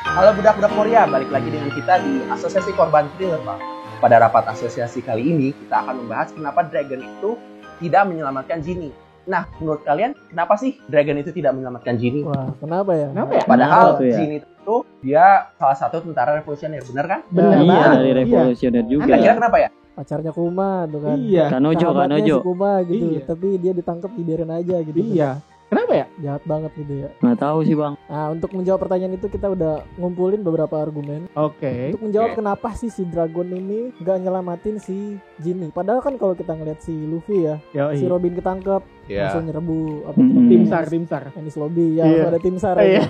Halo budak-budak Moria, balik lagi dengan kita di Asosiasi Korban Thriller, Pak. Pada rapat asosiasi kali ini, kita akan membahas kenapa Dragon itu tidak menyelamatkan Ginny. Nah, menurut kalian, kenapa sih Dragon itu tidak menyelamatkan Ginny? Wah, kenapa ya? Padahal Kenapa ya? Ginny itu dia salah satu tentara revolusioner, bener kan? Benar. Iya, banget. dari revolusioner juga. Kira-kira kenapa ya? Pacarnya Kuma tuh kan. Iya. Sahabatnya Kanojo. si Kuma gitu. Iya. Tapi dia ditangkap, dibiarin aja gitu. Iya. Kenapa ya? Jahat banget gitu ya. Nggak tahu sih bang. Nah, untuk menjawab pertanyaan itu kita udah ngumpulin beberapa argumen. Oke. Untuk menjawab kenapa sih si Dragon ini gak nyelamatin si Ginny. Padahal kan kalau kita ngeliat si Luffy ya, Yoi. si Robin ketangkep, langsung nyerbu apa Hmm. Tim SAR. Ennis Lobby ya, Iya. langsung ada tim SAR. Iya.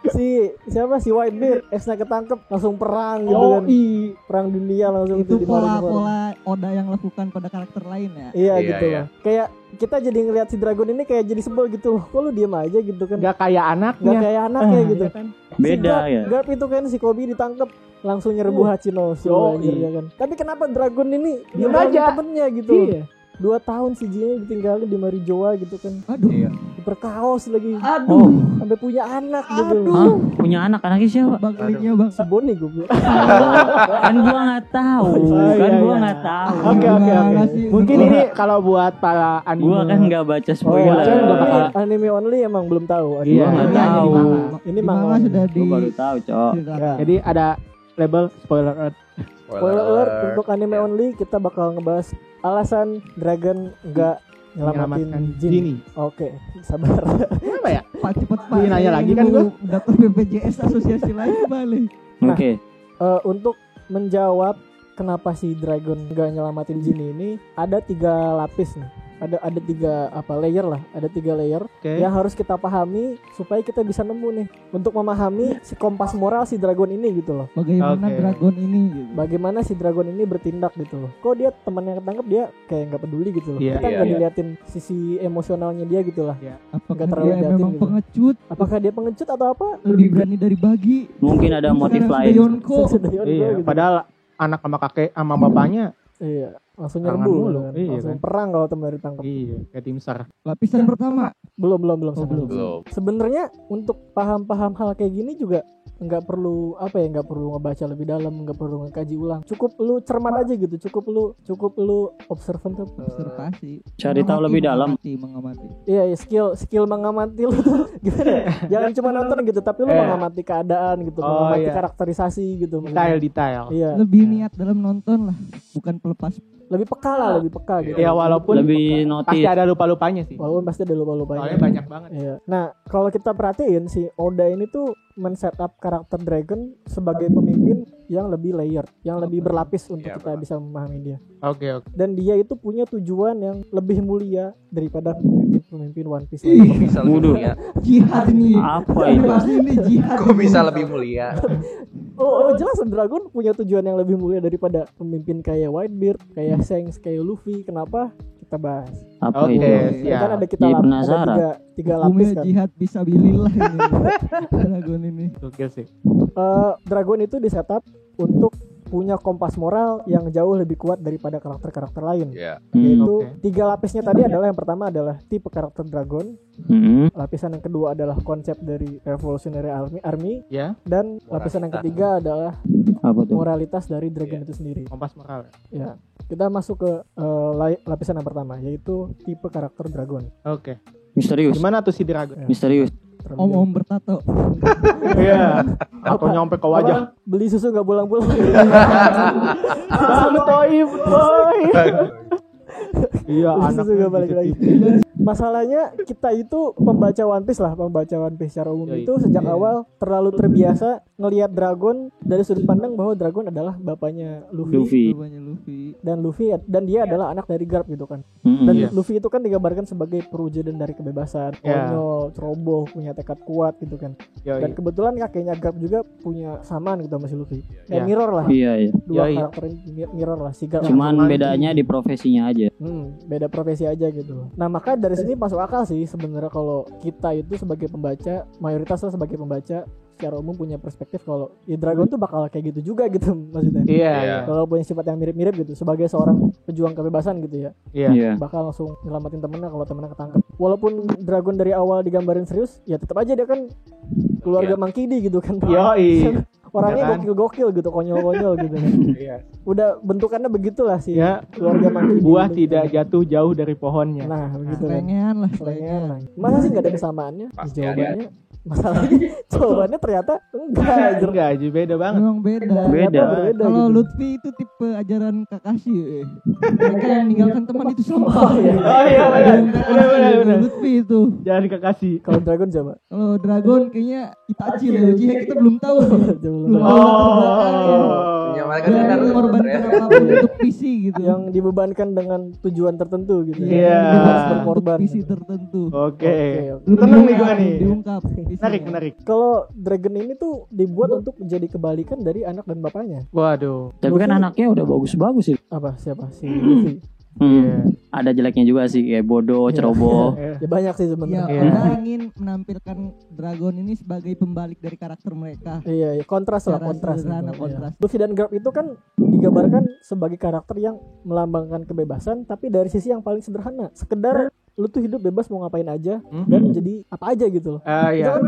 Si Whitebeard, Esna ketangkep langsung perang gitu kan. Perang dunia langsung Itu di Marineford. pola Oda yang lakukan pada karakter lain ya. Iya Iya, gitu iya. loh. Kayak kita jadi ngelihat si Dragon ini kayak jadi sebel gitu loh. Kok lu diem aja gitu kan? Gak kayak anaknya. Gak kayak anaknya gitu. Iya kan? Beda ya. Garp itu kan si Kobe ditangkap langsung nyerbu Hachinosu Yoi. anjir ya kan. Tapi kenapa Dragon ini Diem ninggalin aja. temennya gitu loh. Iya. 2 tahun si Jinnya ditinggalin di Marijoa gitu kan. Aduh. Diperkaos lagi. Oh, Sampai punya anak gitu. hah? Punya anaknya siapa? Bang linknya bang. Si Bonnie gue. Kan gua nggak tahu. Oh, Kan iya, gua iya. nggak tahu. Oke. Gimana sih? Mungkin Gua- ini kalau buat para anime. Gua kan nggak baca Oh, spoiler. Cen nggak bakal- anime only emang belum tahu. Iya, Gua nggak ini hanya tahu. di manga. Ini Di manga manga. sudah di Gua baru tahu, Cok. Ya. Jadi ada label spoiler alert. Spoiler alert untuk anime only, kita bakal ngebahas alasan Dragon nggak nyelamatin Jin. Ginny. Oke, sabar. Kenapa ya? Pak cepet Pak. Ini nanya lagi Ini kan mau gua. daftar BPJS asosiasi lagi balik. Nah. Oke. Untuk menjawab kenapa si Dragon nggak nyelamatin Jin ini, ada 3 lapis nih. Ada 3 layer lah. Ada 3 layer Oke. yang harus kita pahami supaya kita bisa nemu nih untuk memahami si kompas moral si Dragon ini gitu loh. Bagaimana Oke. Dragon ini gitu. Bagaimana si Dragon ini bertindak gitu loh. Kok dia temannya ketangkep dia kayak nggak peduli gitu loh. Iya, Kita iya, nggak iya. diliatin sisi emosionalnya dia gitu lah. Apakah Nggak terlalu dia liatin memang gitu. pengecut? Apakah dia pengecut atau apa? Lebih berani dari bagi. Mungkin ada motif lain. Yonko. Sedayon Iya, gitu. padahal anak sama kakek sama bapaknya Iya, langsung Tangan nyerbu mulu. kan. Iya, Langsung kan. perang kalau temen ditangkap. iya kayak tim SAR. Lapisan pertama. Belum. Oh, belum. Belum. Sebenarnya untuk paham hal kayak gini juga nggak perlu nggak perlu ngebaca lebih dalam, nggak perlu ngekaji ulang. Cukup lu cermat aja gitu. Cukup lu observant tuh. Observasi. Cari tahu lebih dalam. Mengamati. Iya, skill mengamati lu tuh gimana ya? Jangan cuma nonton gitu, tapi lu Iya. mengamati keadaan gitu, Oh, mengamati iya. karakterisasi gitu. maksudnya. Detail. Iya, Lebih niat dalam nonton lah. Bukan pelepas. lebih peka gitu. Ya walaupun Lebih pasti notif. ada lupa-lupanya sih. Walaupun pasti ada lupa-lupanya. Soalnya banyak banget. Iya. Nah, kalau kita perhatiin si Oda ini tuh men-setup karakter Dragon sebagai pemimpin yang lebih layered, yang lebih berlapis untuk Iya, kita benar. bisa memahami dia. Oke. Dan dia itu punya tujuan yang lebih mulia daripada pemimpin One Piece. Kok bisa lebih Waduh. mulia? Jihad nih. Apa itu? Pasti ini jihad. Kok bisa lebih mulia? Oh, jelas Dragon punya tujuan yang lebih mulia daripada pemimpin kayak Whitebeard, kayak Shanks, kayak Luffy. Kenapa? Kita bahas. Apa Oke, itu? siap. Kan ada kita Jadi ada penasaran. tiga lapis Hukumnya kan. jihad bisa bilillah ini. Dragon ini. Oke sih. Dragon itu disetup untuk punya kompas moral yang jauh lebih kuat daripada karakter-karakter lain. Iya. Yaitu Oke. 3 lapisnya tadi adalah yang pertama adalah tipe karakter Dragon, Hmm. lapisan yang kedua adalah konsep dari Revolutionary Army, Ya, dan lapisan yang Moralitas. ketiga adalah Apa tuh? moralitas dari Dragon itu sendiri. kompas moral. Ya, kita masuk ke lapisan yang pertama yaitu tipe karakter Dragon. Oke. Misterius. Gimana tuh si Dragon? Misterius. Om bertato. Iya. Atau nyampe ke wajah. Apa? Beli susu nggak pulang-pulang. Bang Toib, boy. Iya, Beli anak susu nggak balik lagi. Masalahnya kita itu pembaca One Piece secara umum Yoi. itu sejak awal terlalu terbiasa ngelihat Dragon dari sudut pandang bahwa Dragon adalah bapaknya Luffy. Luffy. Luffy. dan dia adalah anak dari Garp gitu kan. Hmm. Dan Iya. Luffy itu kan digambarkan sebagai perwujudan dari kebebasan, Iya. konyol, ceroboh, punya tekad kuat gitu kan. Dan Yoi. kebetulan kakeknya Garp juga punya samaan gitu sama si Luffy. Iya. Mirror lah. Iya, iya. Dua Yoi. karakter ini mirror lah si Garp. Cuman Mandi. bedanya di profesinya aja. Beda profesi aja gitu. Nah, maka dari sini masuk akal sih sebenarnya kalau kita itu sebagai pembaca, mayoritas lah sebagai pembaca secara umum punya perspektif kalau ya Dragon tuh bakal kayak gitu juga gitu maksudnya. Iya, Iya. iya. Kalau punya sifat yang mirip-mirip gitu sebagai seorang pejuang kebebasan gitu ya. Iya. Iya. Bakal langsung nyelamatin temennya kalau temennya ketangkep. Walaupun Dragon dari awal digambarin serius, ya tetap aja dia kan keluarga Monkey D gitu kan. Yoi. Orangnya Ya kan? gokil-gokil gitu, konyol-konyol gitu kan. Iya. Udah bentukannya begitulah sih Ya, keluarga Monkey D. buah gitu. tidak jatuh jauh dari pohonnya. Nah, begitu kan. Selengean lah, Selengean selengean. lah. Masa sih nggak ada kesamaannya? Pasti Jawabannya masalahnya jawabannya ternyata enggak anjir. Enggak aja, beda banget. Memang beda. Beda. Ternyata berbeda Kalau gitu. Lutfi itu tipe ajaran Kakashi. Mereka yang meninggalkan teman itu sampah. Oh iya, benar. Lutfi itu. Jangan kekasih. Kalau Dragon coba. Kalau Dragon kayaknya Itachi lah. Uchiha kita belum tahu. Belum tahu. Menyamarkan Dia Naruto mengorbankan ya. apapun untuk visi gitu. Yang dibebankan dengan tujuan tertentu gitu. Iya. Dia harus Untuk berkorban. visi tertentu. Oke. Oke. Tenang nih gua nih. Diungkap. visinya. Menarik. Kalau Dragon ini tuh dibuat untuk menjadi kebalikan dari anak dan bapaknya. Waduh. Tapi kan anaknya udah bagus-bagus sih. Apa siapa si Luffy? Ada jeleknya juga sih kayak bodoh, ceroboh. Ya banyak sih Ya, sebenarnya. Iya. Oda ingin menampilkan Dragon ini sebagai pembalik dari karakter mereka. Iya, kontras lah, Secara kontras. sederhana, gitu. kontras. Iya. Luffy dan Garp itu kan digambarkan sebagai karakter yang melambangkan kebebasan, tapi dari sisi yang paling sederhana. Sekedar lu tuh hidup bebas mau ngapain aja dan jadi apa aja gitu loh. Itu Iya. kan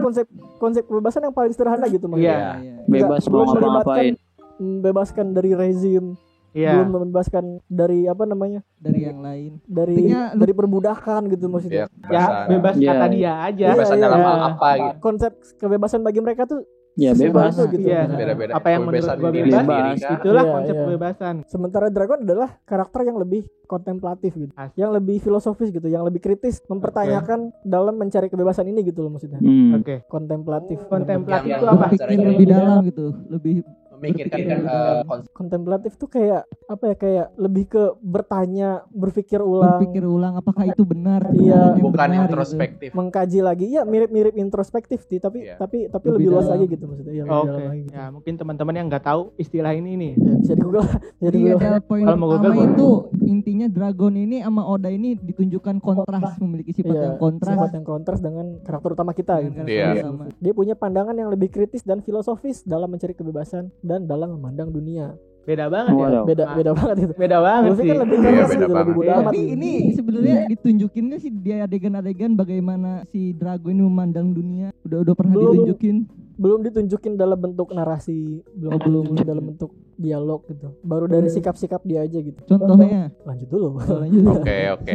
konsep kebebasan yang paling sederhana gitu maksudnya. Iya. Bebas Nggak- mau belum ngapa-ngapain. Membebaskan dari rezim, Iya. belum membebaskan dari apa namanya? Dari yang lain. Dari Intinya lu- dari perbudakan gitu maksudnya. Iya, Ya, bebas Iya. kata dia aja. Kebebasan Iya, dalam iya. hal apa gitu. Konsep kebebasan bagi mereka tuh Ya sesimpel bebas. itu gitu. Iya. Beda-beda. Apa yang menurut Kebebasan gua diri bebas, sendiri kah? itulah Iya, konsep iya. kebebasan. Sementara Dragon adalah karakter yang lebih kontemplatif gitu, Asik. yang lebih filosofis gitu, yang lebih kritis, mempertanyakan dalam mencari kebebasan ini gitu loh maksudnya. Oke. Kontemplatif. Kontemplatif Yang- itu apa? Berpikir lebih dalam gitu, lebih Memikirkan konsep Kontemplatif tuh kayak apa ya? Kayak lebih ke bertanya, berpikir ulang, apakah itu benar? Iya. bukan benar, gitu. introspektif. mengkaji lagi. Ya mirip-mirip introspektif sih, tapi Iya. tapi Lebih lebih luas dalam. lagi gitu maksudnya. Ya, lebih Oke. dalam lagi gitu. Ya, mungkin teman-teman yang nggak tahu istilah ini nih. Ya, bisa di Google. Bisa di Jadi Google. ada poin Kalau mau pertama Google, itu intinya Dragon ini sama Oda ini ditunjukkan kontras, memiliki sifat Iya, yang kontras sifat yang kontras dengan karakter utama kita dengan gitu. karakter Iya. utama. Dia punya pandangan yang lebih kritis dan filosofis dalam mencari kebebasan dan dalam memandang dunia. Beda banget ya. Waduh. Beda banget itu. Beda banget Luffy sih. kan lebih Iya, keras beda gitu, lebih banget. bodo amat. Tapi gitu. ini sebenarnya ditunjukinnya sih di adegan-adegan bagaimana si Dragon ini memandang dunia. Udah pernah Belum. ditunjukin. belum ditunjukin dalam bentuk narasi, belum ditunjukin dalam bentuk dialog gitu. Baru dari sikap-sikap dia aja gitu. Contohnya. Lanjut dulu. Lanjut. Oke.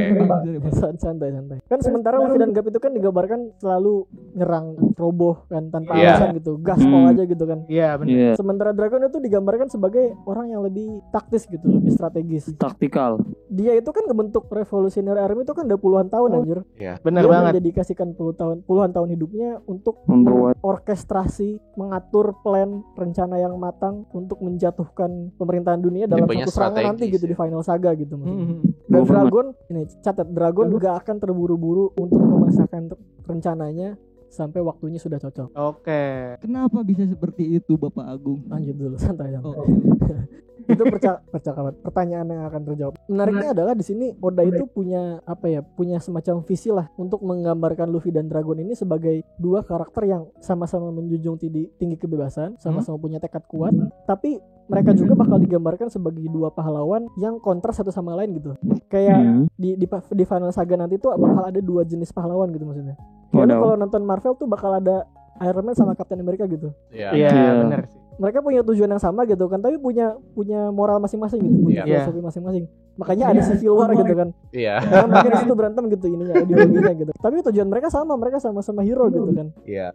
Santai. Kan sementara Luffy dan Garp itu kan digambarkan selalu nyerang, roboh kan tanpa Iya. alasan gitu, gaspol aja gitu kan. Iya, benar. Iya. Sementara Dragon itu digambarkan sebagai orang yang lebih taktis gitu, lebih strategis. Taktikal. Dia itu kan ngebentuk Revolutionary Army itu kan udah puluhan tahun anjir. Benar Dia banget. mendedikasikan puluhan tahun hidupnya untuk Membuat orkestrasi, mengatur plan, rencana yang matang untuk menjatuhkan pemerintahan dunia dalam Tipenya satu serangan nanti strategis gitu ya. di final saga gitu maksudnya. Mhm. Dan Government. Dragon, ini catat, Dragon gak akan terburu-buru untuk memasakkan rencananya sampai waktunya sudah cocok. Oke. Kenapa bisa seperti itu Bapak Agung? Lanjut dulu, santai. Oke. Itu percakapan, pertanyaan yang akan terjawab. Menariknya adalah di sini Oda itu punya punya semacam visi lah untuk menggambarkan Luffy dan Dragon ini sebagai dua karakter yang sama-sama menjunjung tinggi kebebasan, sama-sama punya tekad kuat, tapi mereka juga bakal digambarkan sebagai dua pahlawan yang kontras satu sama lain gitu. Kayak di final saga nanti tuh bakal ada dua jenis pahlawan gitu maksudnya. Kayak lu Waduh. kalau nonton Marvel tuh bakal ada Iron Man sama Captain America gitu. Iya. Iya, Iya. benar sih. Mereka punya tujuan yang sama gitu kan, tapi punya moral masing-masing gitu, punya Iya. filosofi masing-masing. Makanya ada Civil War gitu kan. Iya. Karena mereka di situ berantem gitu ininya, ideologinya gitu. Tapi tujuan mereka sama hero gitu kan. Iya.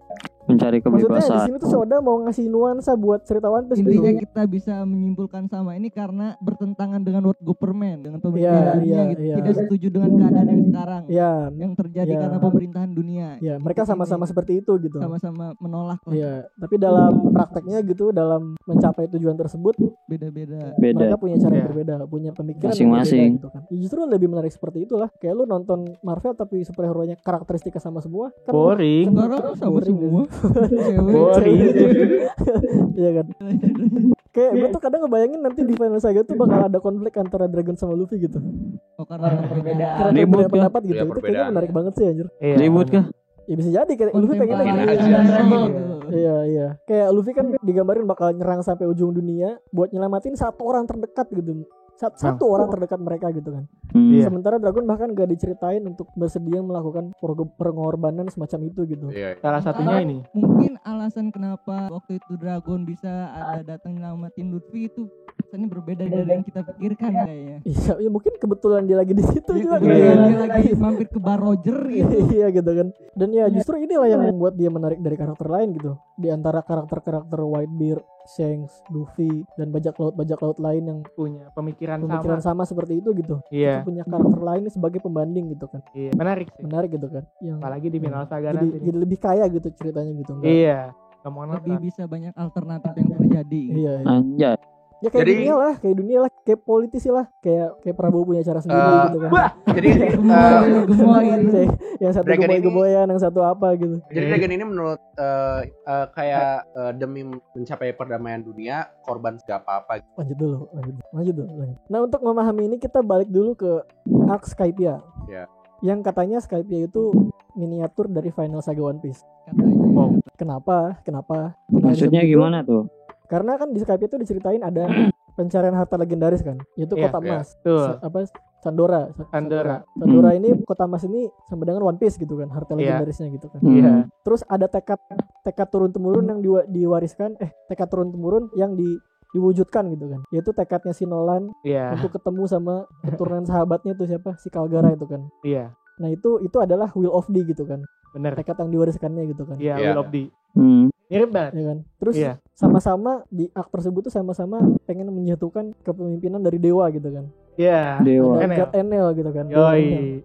mencari Maksudnya di kebebasan. sini tuh Oda mau ngasih nuansa buat cerita One Piece Intinya gitu. kita bisa menyimpulkan sama ini karena bertentangan dengan world government, dengan Iya, pemerintahan dunia iya, gitu. iya. Tidak setuju dengan keadaan yang sekarang Ya, yang terjadi Iya. karena pemerintahan dunia. ya mereka sama-sama seperti itu gitu. Sama-sama menolak lah. Iya, tapi dalam prakteknya gitu, dalam mencapai tujuan tersebut, Beda-beda. mereka Beda. punya cara yang Iya. berbeda, punya pemikiran yang Masing-masing. berbeda gitu kan. Ya, justru lebih menarik seperti itulah. Kayak lu nonton Marvel tapi superhero-nya karakteristiknya sama semua kan. Boring. Sekarang sama Boring, semua. Cewek. Boring. Iya kan. Kayak gue tuh kadang ngebayangin nanti di final saga tuh bakal ada konflik antara Dragon sama Luffy gitu. Oh, karena perbedaan. Karena Ribut beda kan? pendapat gitu. Iya, Itu kayaknya perbedaan. menarik banget sih anjir. Iya. Ribut kah? Ya bisa jadi kayak Luffy pengen Mungkin lagi. aja. Iya. Kayak Luffy kan digambarin bakal nyerang sampai ujung dunia buat nyelamatin satu orang terdekat gitu. satu orang terdekat mereka gitu kan. Iya. Sementara Dragon bahkan gak diceritain untuk bersedia melakukan pengorbanan semacam itu gitu. Iya. Salah satunya ini. Mungkin alasan kenapa waktu itu Dragon bisa ada datang nyelamatin Luffy itu rasanya berbeda dari yang kita pikirkan kayaknya. Iya, ya mungkin kebetulan dia lagi di situ Iya, juga. kebetulan dia lagi mampir ke Bar Roger gitu. Iya gitu kan. Dan ya justru inilah yang membuat dia menarik dari karakter lain gitu. Di antara karakter-karakter Whitebeard, Shanks, Luffy, dan bajak laut lain yang Punya pemikiran sama seperti itu gitu. Iya. Itu punya karakter lain sebagai pembanding gitu kan. Iya. Menarik sih. Menarik gitu kan. Yang Apalagi di Vinland Saga jadi, nanti. jadi lebih kaya gitu ceritanya gitu. Enggak? Iya. Ngomongin Lebih bisa banyak alternatif yang terjadi. Iya. Anjay. Ya kayak Jadi- dunia lah, kayak politisi lah, kayak Prabowo punya cara sendiri gitu kan. Jadi Gemoy. Yang satu Dragon ini- gemoy-gemoyan, yang satu apa gitu. jadi Dragon ini menurut kayak demi mencapai perdamaian dunia korban gak apa-apa. Lanjut dulu. Nah, untuk memahami ini kita balik dulu ke arc Skypiea. Iya. Yang katanya Skypiea itu miniatur dari Final Saga One Piece. Katanya. Wow. Kenapa? Nah, Maksudnya disebut itu gimana tuh? Karena kan di Skypiea itu diceritain ada pencarian harta legendaris kan, yaitu Iya, kota emas. Tuh. Sandora. Sandora ini kota emas ini sama dengan One Piece gitu kan, harta Iya. legendarisnya gitu kan. Iya. Terus ada tekad turun temurun yang diwariskan tekad turun temurun yang diwujudkan gitu kan, yaitu tekadnya si Nolan Iya. untuk ketemu sama keturunan sahabatnya itu siapa, si Kalgara itu kan. Iya. Nah itu adalah Will of D gitu kan, Bener. tekad yang diwariskannya gitu kan. Iya. Iya. Will of the. Hmm. Mirip banget. Ya kan. Terus Iya. sama-sama di arc tersebut tuh sama-sama pengen menyatukan kepemimpinan dari dewa gitu kan. Iya. Dewa. Ada Enel. God Enel gitu kan. Dewa Enel. Yoi.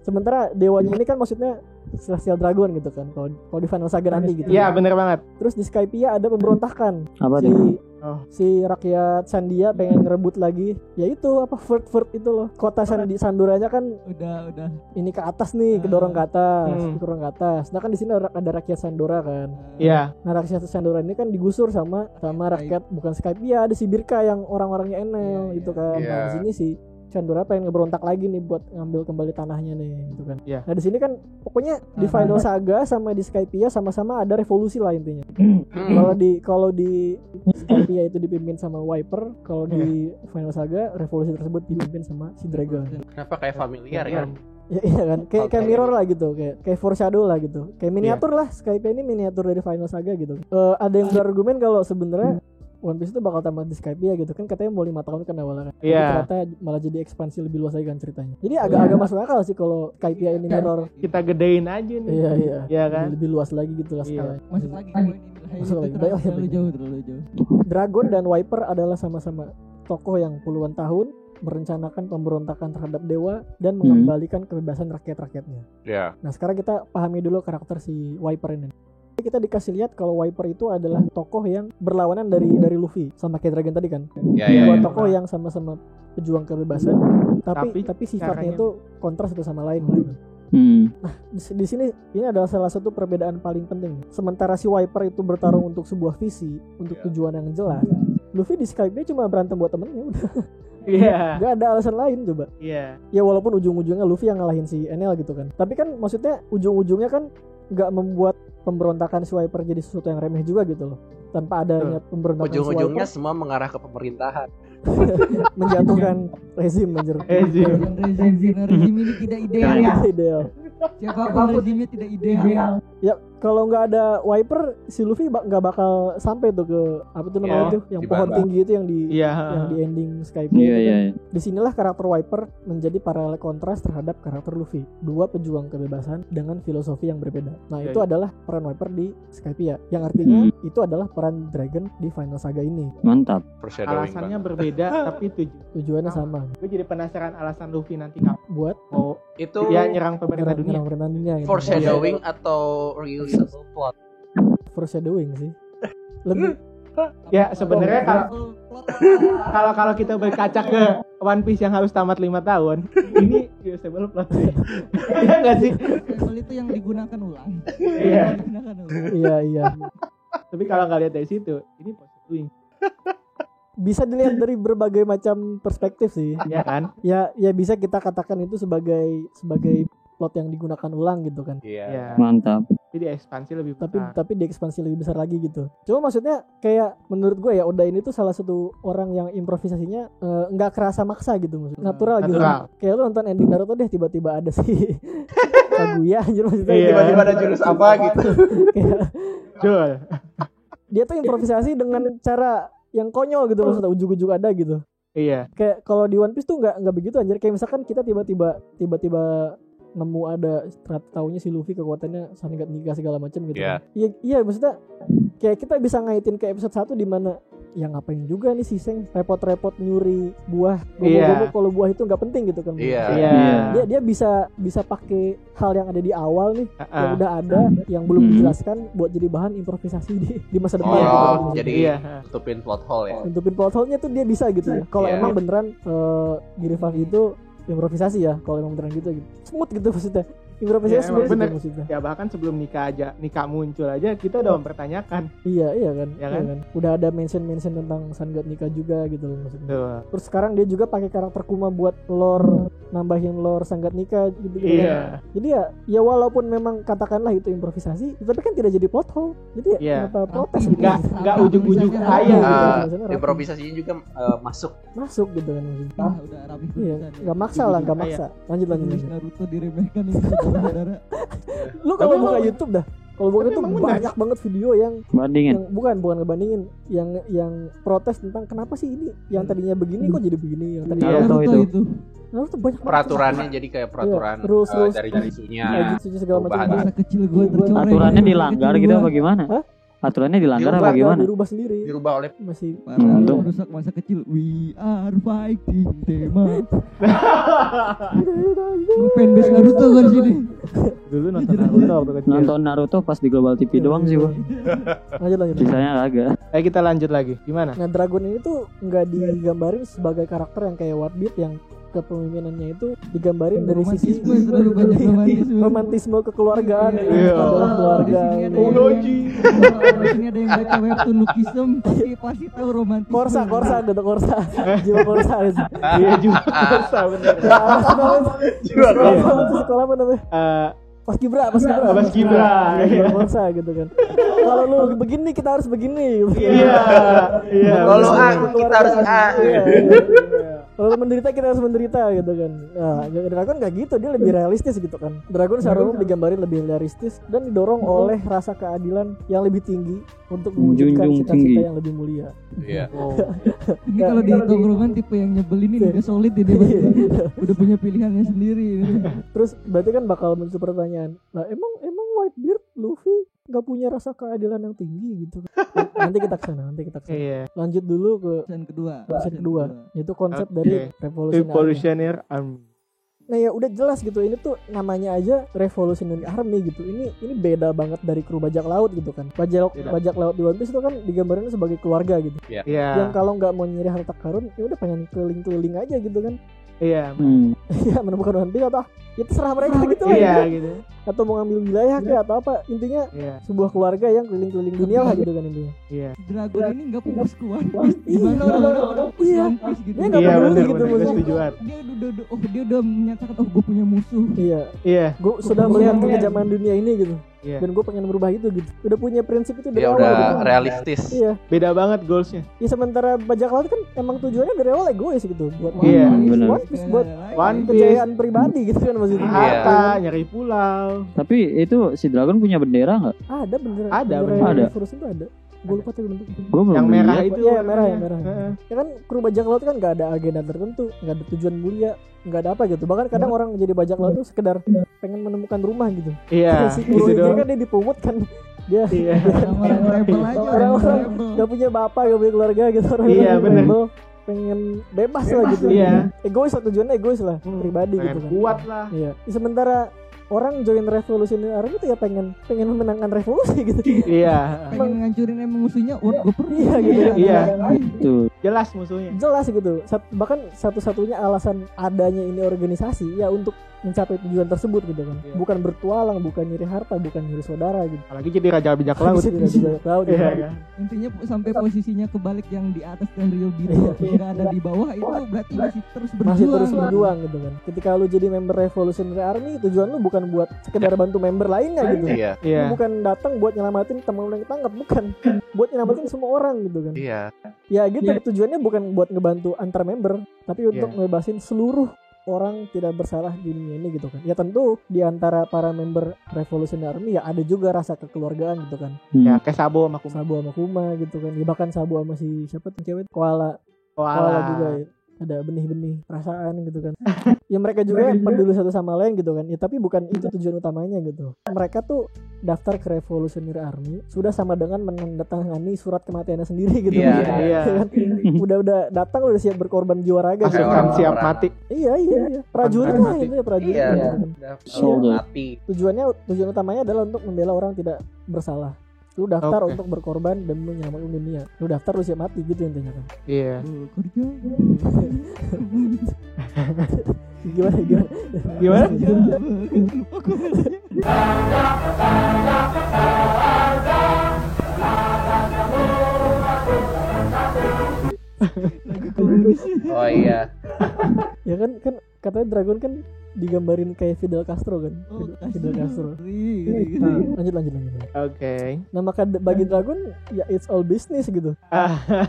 Sementara dewanya ini kan maksudnya Celestial Dragon gitu kan. Kalau di Final Saga nanti gitu. Iya, bener banget. Terus di Skypiea ada pemberontakan. Apa Si tuh? Oh. si rakyat Sandia pengen ngerebut lagi. Ya itu apa Fort itu loh. Kota Sandoranya kan Udah. ini ke atas nih, kedorong ke atas, Hmm. kedorong ke atas. Nah kan di sini ada rakyat Sandora kan. Iya. Nah rakyat Sandora ini kan digusur sama rakyat bukan Skypiea, ada si Birka yang orang-orangnya Enel Iya, gitu kan. iya. Nah di sini si Sandora pengen ngeberontak lagi nih buat ngambil kembali tanahnya nih gitu kan. Iya. Nah di sini kan pokoknya di Final Saga sama di Skypiea sama-sama ada revolusi lah intinya. Kalau di Skypiea itu dipimpin sama Wiper, kalau di Final Saga revolusi tersebut dipimpin sama si Dragon. Kenapa kayak familiar ya? Ya, iya kan, kayak Oke. mirror lah gitu, kayak foreshadow lah gitu, kayak miniatur lah. Skypiea ini miniatur dari Final Saga gitu. Ada yang berargumen kalau sebenarnya One Piece itu bakal tamat di Skypiea gitu kan, katanya mau 5 tahun kan awalnya kan. Tapi Iya. ternyata malah jadi ekspansi lebih luas lagi kan ceritanya. Jadi agak masuk akal sih kalau Skypiea ini mirror. Kita gedein aja nih. Iya. Iya kan? Lebih luas lagi gitu lah Iya. skalanya. Masuk lagi poin ini. Masuk lagi. Terlalu jauh. Dragon dan Wiper adalah sama-sama tokoh yang puluhan tahun merencanakan pemberontakan terhadap dewa dan mengembalikan kebebasan rakyat-rakyatnya. Ya. Nah sekarang kita pahami dulu karakter si Wiper ini. Jadi kita dikasih lihat kalau Wiper itu adalah tokoh yang berlawanan dari Luffy sama kayak Dragon tadi kan. Ya, Dua ya. tokoh yang sama-sama pejuang kebebasan, tapi sifatnya caranya- itu kontras satu sama lain. Gitu. Hmm. Di sini ini adalah salah satu perbedaan paling penting. Sementara si Wiper itu bertarung untuk sebuah visi, untuk tujuan yang jelas. Luffy di Skype cuma berantem buat temennya udah. Iya. Gak ada alasan lain coba. Iya. Ya walaupun ujung-ujungnya Luffy yang ngalahin si Enel gitu kan. Tapi kan maksudnya ujung-ujungnya kan gak membuat pemberontakan si Wiper jadi sesuatu yang remeh juga gitu loh. Tanpa adanya pemberontakan si Ujung-ujungnya Wiper semua mengarah ke pemerintahan. menjatuhkan rezim anjir. Rezim ini tidak ideal. Ideal. Siapapun rezimnya tidak ideal. Ya kalau nggak ada Wiper si Luffy nggak bakal sampai tuh ke apa tuh namanya Ya, tuh yang di pohon mana? tinggi itu yang di Iya. ending Skype. Iya iya. Disinilah karakter Wiper menjadi paralel kontras terhadap karakter Luffy, dua pejuang kebebasan dengan filosofi yang berbeda. Nah Ya, itu ya. adalah peran Wiper di Skypiea, yang artinya itu adalah peran Dragon di Final Saga ini. Mantap. Foreshadowing Alasannya banget. berbeda tapi Tujuannya sama, Gue jadi penasaran alasan Luffy nanti kapan buat mau Itu dia nyerang pemerintah dunia. nyerang dunia. Gitu. foreshadowing atau reusable plot. Foreshadowing sih. Lebih Ya sebenarnya kalau kita berkaca ke One Piece yang harus tamat 5 tahun, ini usable plot sih. Iya nggak sih? Level itu yang digunakan ulang. Iya. Digunakan ulang. iya. Tapi kalau nggak lihat dari situ, ini foreshadowing, Bisa dilihat dari berbagai macam perspektif sih. ya kan? Ya bisa kita katakan itu sebagai plot yang digunakan ulang gitu kan. Iya. Mantap. Jadi ekspansi lebih besar. Tapi diekspansi lebih besar lagi gitu. Cuma maksudnya kayak menurut gue ya Oda ini tuh salah satu orang yang improvisasinya nggak kerasa maksa gitu, maksudnya natural gitu. Kayak lu nonton ending Naruto deh, tiba-tiba ada si Kaguya anjir maksudnya. Iya. Tiba-tiba ada jurus apa gitu. Kayak Betul. dia tuh improvisasi dengan cara yang konyol gitu, maksudnya ujug-ujug ada gitu. Iya. Kayak kalau di One Piece tuh nggak begitu anjir. Kayak misalkan kita tiba-tiba nemu ada taunya si Luffy kekuatannya Sharingan Nika segala macam gitu. Iya. Iya maksudnya kayak kita bisa ngaitin ke episode 1 di mana ya ngapain juga nih si Seng repot-repot nyuri buah gomo-gomo kalau buah itu nggak penting gitu kan. Iya. Dia bisa pakai hal yang ada di awal nih yang udah ada yang belum dijelaskan buat jadi bahan improvisasi di masa depan gitu. Jadi tutupin plot hole ya. Tutupin plot hole-nya tuh dia bisa gitu ya. Kalau emang beneran Girival itu improvisasi ya, kalau emang beneran gitu smooth gitu maksudnya. Improvisasi emang bener. gitu maksudnya. Ya bahkan sebelum Nika muncul aja kita udah mempertanyakan. Iya kan. Ya kan? Udah ada mention tentang Sun God Nika juga gitu loh maksudnya. Tuh. Terus sekarang dia juga pakai karakter Kuma buat lore, nambahin lore Sun God Nika gitu. Iya. Jadi ya walaupun memang katakanlah itu improvisasi, tapi kan tidak jadi plot hole. Jadi kenapa protes gitu? Enggak ujug-ujug aja gitu. Improvisasinya juga masuk gitu kan maksudnya. Udah rapi. Iya, enggak maksa lah, enggak maksa. Lanjut. Naruto diremehkan ini saudara. Lu kalau buka YouTube dah. Kalau buka YouTube banyak banget video yang bukan ngebandingin yang protes tentang kenapa sih ini yang tadinya begini kok jadi begini, yang tadinya Naruto itu. Naruto banyak peraturannya jadi kayak peraturan rules dari isunya. Jutsu segala macam. Masa kecil gue tercoreng. Aturannya dilanggar gitu apa gimana? Aturannya dilanggar apa gimana? Dirubah sendiri. Dirubah oleh Masih Rusak masa kecil. We are fighting tema. Gue fanbase Naruto kan sini. Dulu nonton Naruto waktu kecil. Nonton Naruto pas di Global TV doang sih, Bang. Lanjut. Sisanya kagak. Ayo kita lanjut lagi. Gimana? Nah, Dragon ini tuh nggak digambarin sebagai karakter yang kayak Warbit yang kepemimpinannya itu digambarin dari sisi Terlalu banyak romantisme kekeluargaan adalah keluarga. Di sini ada yang baca webtoon Lukisem pasti tahu romantis. Korsa jiwa korsa gitu. Iya juga Korsa bener. Jiwa korsa sekolah apa namanya? Paskibra. Korsa gitu kan. Kalau lu begini kita harus begini. Iya. Kalau A kita harus A. Kalau menderita kita harus menderita gitu kan. Nah, Dragon gak gitu, dia lebih realistis gitu kan. Dragon secara umum digambarin lebih realistis dan didorong oleh rasa keadilan yang lebih tinggi untuk mewujudkan cita-cita yang lebih mulia. Iya. Ini kalau di tongkrongan tipe yang nyebelin ini udah solid dia udah punya pilihannya sendiri. Terus berarti kan bakal muncul pertanyaan. Nah, emang Whitebeard Luffy nggak punya rasa keadilan yang tinggi gitu. Nanti kita kesana. Iya. Lanjut dulu ke Season kedua. Itu konsep dari Revolutionary Army. Nah ya udah jelas gitu, ini tuh namanya aja Revolutionary Army gitu. Ini beda banget dari kru bajak laut gitu kan. Bajak laut di One Piece itu kan digambarin sebagai keluarga gitu. Iya. Yang kalau nggak mau nyari harta karun, ya udah pengen keliling-keliling aja gitu kan. Iya. Ya menemukan One Piece atau ya terserah mereka gitu lah. Iya ya. gitu. Atau mau ngambil wilayah kayak atau apa, intinya sebuah keluarga yang keliling-keliling dunia lah gitu kan intinya. Iya. Dragon ini nggak fokus ke One Piece. Gimana orang Iya. One Piece gitu. Dia nggak peduli gitu maksudnya. Dia udah menyatakan gue punya musuh. Iya. Gue sudah melihat kekejaman dunia ini gitu. Iya. Dan gue pengen merubah itu gitu. Udah punya prinsip itu dari Dia awal. udah gitu. realistis. Iya. Beda banget goalsnya. Ya sementara bajak laut kan emang tujuannya dari awal egois gitu buat Iya, bener. One Piece buat One Piece. kejayaan pribadi gitu kan maksudnya. Harta, nyari pulau. Tapi itu si Dragon punya bendera nggak? Ada bener. Ada. Revolution itu ada. Gue lupa tuh bentuknya. Gue belum Yang merah lihat. itu. Iya, yang merah. Heeh. Ya kan kru bajak laut kan nggak ada agenda tertentu, nggak ada tujuan mulia, nggak ada apa gitu. Bahkan kadang orang jadi bajak laut tuh sekedar pengen menemukan rumah gitu. Iya. Si Gitu kru doang. kan dia dipungut kan. Dia Orang rebel aja. orang-orang nggak punya bapak, nggak punya keluarga gitu. Iya, bener. Rebel, pengen bebas lah gitu. Iya. Egois lah, tujuannya egois lah, pribadi Pengen gitu kan. kuat lah. Iya. Sementara orang join Revolutionary Army itu ya pengen memenangkan revolusi gitu. Iya. Pengen ngancurin emang musuhnya World gue pergi. Iya gitu. Iya. Tuh. Jelas musuhnya. Jelas gitu. Bahkan satu-satunya alasan adanya ini organisasi ya untuk mencapai tujuan tersebut gitu kan. Iya. Bukan bertualang, bukan nyari harta, bukan nyari saudara gitu. Apalagi jadi raja bajak laut. Tidak bajak laut gitu. Iya kan? Intinya sampai posisinya kebalik, yang di atas dan Rio Iya. Bito nggak ada di bawah, itu berarti masih terus berjuang. Masih terus berjuang gitu kan. Ketika lu jadi member Revolutionary Army, tujuan lu bukan buat sekedar bantu member lainnya gitu. Iya. Iya. Lu bukan datang buat nyelamatin teman lu yang ketangkep, bukan. Buat nyelamatin semua orang gitu kan. Iya. Ya gitu, tujuannya bukan buat ngebantu antar member, tapi untuk Iya. ngebebasin seluruh orang tidak bersalah di dunia ini gitu kan. Ya tentu di antara para member Revolutionary Army ya ada juga rasa kekeluargaan gitu kan. Ya kayak Sabo sama Kuma. Sabo sama Kuma gitu kan. Ya bahkan Sabo sama si siapa tuh cewek, Koala. Koala juga ya. Ada benih-benih perasaan gitu kan. Ya mereka juga peduli satu sama lain gitu kan. Ya tapi bukan itu tujuan utamanya gitu. Mereka tuh daftar ke Revolutionary Army sudah sama dengan menandatangani surat kematiannya sendiri gitu. Iya. Iya. Kan? Udah datang udah siap berkorban jiwa raga gitu. Kayak Pasukan orang- siap orang- mati. Iya. Prajurit Orang lah mati. itu ya prajurit. Iya. gitu kan. Udah Soldier. mati. Tujuan utamanya adalah untuk membela orang tidak bersalah. Lu daftar Oke. untuk berkorban dan menyelamatkan dunia. Lu daftar lu siap mati gitu intinya kan. Iya. Kerja. Gimana? Gimana? Lupa komentarnya. Lagi komunis. Oh iya. Ya kan katanya Dragon kan digambarin kayak Fidel Castro kan. Oh, Fidel Castro. Ngeri. Lanjut. Oke. Nah maka bagi Dragon ya it's all business gitu.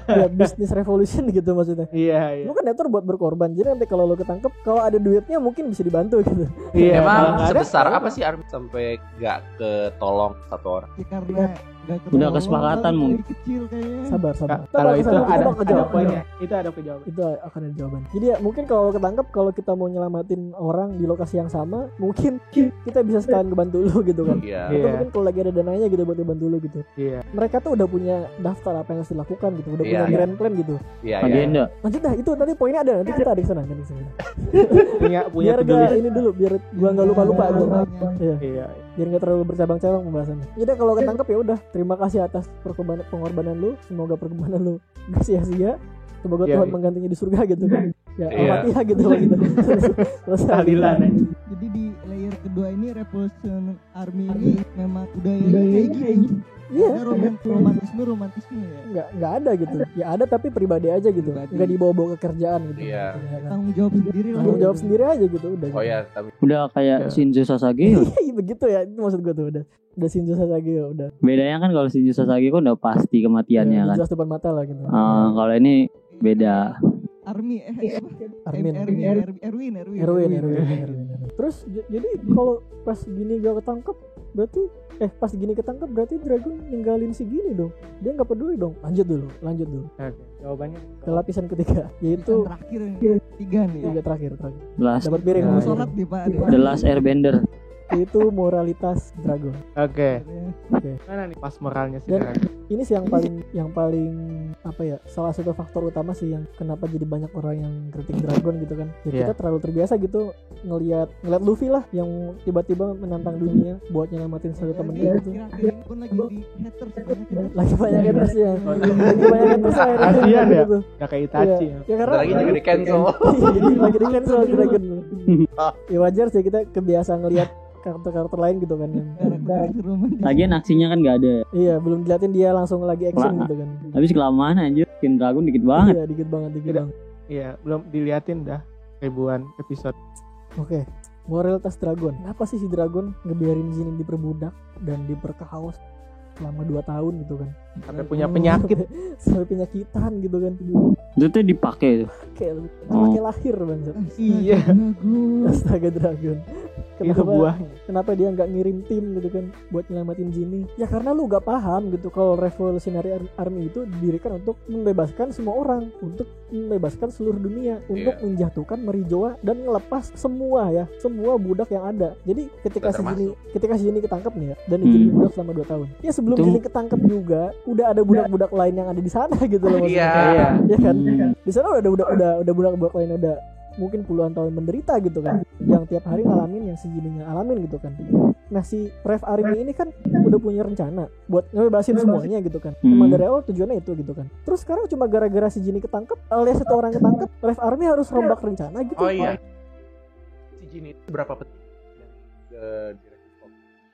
Ya business revolution gitu maksudnya. Iya, iya. Lu kan datar buat berkorban. Jadi nanti kalau lu ketangkep, kalau ada duitnya mungkin bisa dibantu gitu. Iya. kalau Emang nggak ada, sebesar apa sih Army sampai gak ketolong satu orang? Ya, karena nggak ketolong, Udah kesepakatan kali mungkin. kecil kayaknya. Sabar. kalau itu ada kejawab. poinnya. Itu ada jawaban. Itu akan ada jawaban. Jadi ya mungkin kalau ketangkep, kalau kita mau nyelamatin orang di lokasi yang sama, mungkin kita bisa sekalian ngebantu lu gitu kan. Iya. Atau Iya. mungkin kalau lagi ada dananya gitu buat ngebantu lu gitu. Iya. Mereka tuh udah punya daftar apa yang harus dilakukan gitu, udah Iya, punya iya. grand plan gitu. Iya. Agenda. Lanjut dah, itu tadi poinnya ada, nanti kita ada ke sana. Punya Biar to-do list. gak ini dulu, biar gua nggak lupa gitu. Iya, Iya. biar nggak terlalu bercabang-cabang pembahasannya. Jadi kalau ketangkep ya udah, terima kasih atas pengorbanan lu, semoga pengorbanan lu gak sia-sia. Semoga Iya, Tuhan iya. menggantinya di surga gitu kan. Ya, Iya. Al-Fatihah gitu lah gitu. Selesai. Tahlilan. Jadi di layer kedua ini Revolution Army ini memang budayanya kayak gini. Iya. Ada romantisme ya. Nggak ada gitu. Ya ada tapi pribadi aja gitu. Pribadi. Nggak dibawa-bawa ke kerjaan gitu. Iya. Ya kan? Tanggung jawab sendiri lah. Tanggung jawab sendiri aja gitu udah. Oh ya, tapi Udah kayak Ya. Shinzo Sasage. Iya begitu ya, itu maksud gue tuh udah Shinzo Sasage ya udah. Bedanya kan kalau Shinzo Sasage kan udah pasti kematiannya Ya, kan. jelas depan mata lah gitu. Kalau ini beda. Army Armin. Erwin. Erwin. Terus jadi kalau pas gini gak ketangkep berarti pas gini ketangkep berarti Dragon ninggalin si gini dong. Dia nggak peduli dong. Lanjut dulu. Oke. Jawabannya Ke lapisan ketiga Itu yaitu terakhir yang tiga nih. tiga terakhir. Last, Dapat piring. Ya, Mau sama sholat nih Pak. The Last Airbender. itu moralitas Dragon. Oke. Oke. Mana nih pas moralnya sih? Dan ini sih yang paling apa ya, salah satu faktor utama sih yang kenapa jadi banyak orang yang kritik Dragon gitu kan. Ya, Iya. kita terlalu terbiasa gitu ngelihat Luffy lah yang tiba-tiba menantang dunia buat nyelamatin satu temennya gitu. Akhir-akhir ini pun lagi di haters banyak ya. Lagi banyak haters ya. Lagi banyak haters akhirnya. Kasian ya? Gitu. Gak kayak Itachi. Iya. Ya karena lagi juga di cancel. lagi di cancel Dragon. Ya wajar sih kita kebiasa ngelihat karakter-karakter lain gitu kan yang Karakter romantis. Lagian aksinya kan gak ada. iya belum diliatin dia langsung lagi action Lah. gitu kan. Habis kelamaan anjir. Skin Dragon dikit banget. Iya dikit banget. Iya, belum diliatin dah ribuan episode. Oke, moralitas Dragon. Kenapa sih si Dragon ngebiarin Jin diperbudak dan diperkaos selama 2 tahun gitu kan? Sampai punya penyakit. Sampai penyakitan gitu kan. Itu tuh dipakai tuh. Kayak Oh. pakai lahir bangsat. Iya. Astaga Dragon. Itu Kenapa buahnya. kenapa dia nggak ngirim tim gitu kan buat nyelamatin Jinny? Ya karena lu nggak paham gitu kalau Revolutionary Army itu didirikan untuk membebaskan semua orang, untuk membebaskan seluruh dunia, untuk Iya. menjatuhkan Merijoa dan ngelepas semua budak yang ada. Jadi ketika Udah si Jinny ketangkep nih ya dan jadi budak selama 2 tahun. Ya sebelum Itu- Jinny ketangkep juga udah ada budak-budak lain yang ada di sana gitu loh maksudnya. Iya. Ya kan? Hmm. Di sana udah budak-budak lain udah mungkin puluhan tahun menderita gitu kan, yang tiap hari ngalamin yang si Jinny alamin gitu kan. Nah si Rev Army ini kan udah punya rencana buat ngebebasin semuanya gitu kan. Emang dari awal tujuannya itu gitu kan. Terus sekarang cuma gara-gara si Jinny ketangkep alias satu orang ketangkep, Rev Army harus rombak rencana gitu. Oh iya. Si Jin itu berapa penting di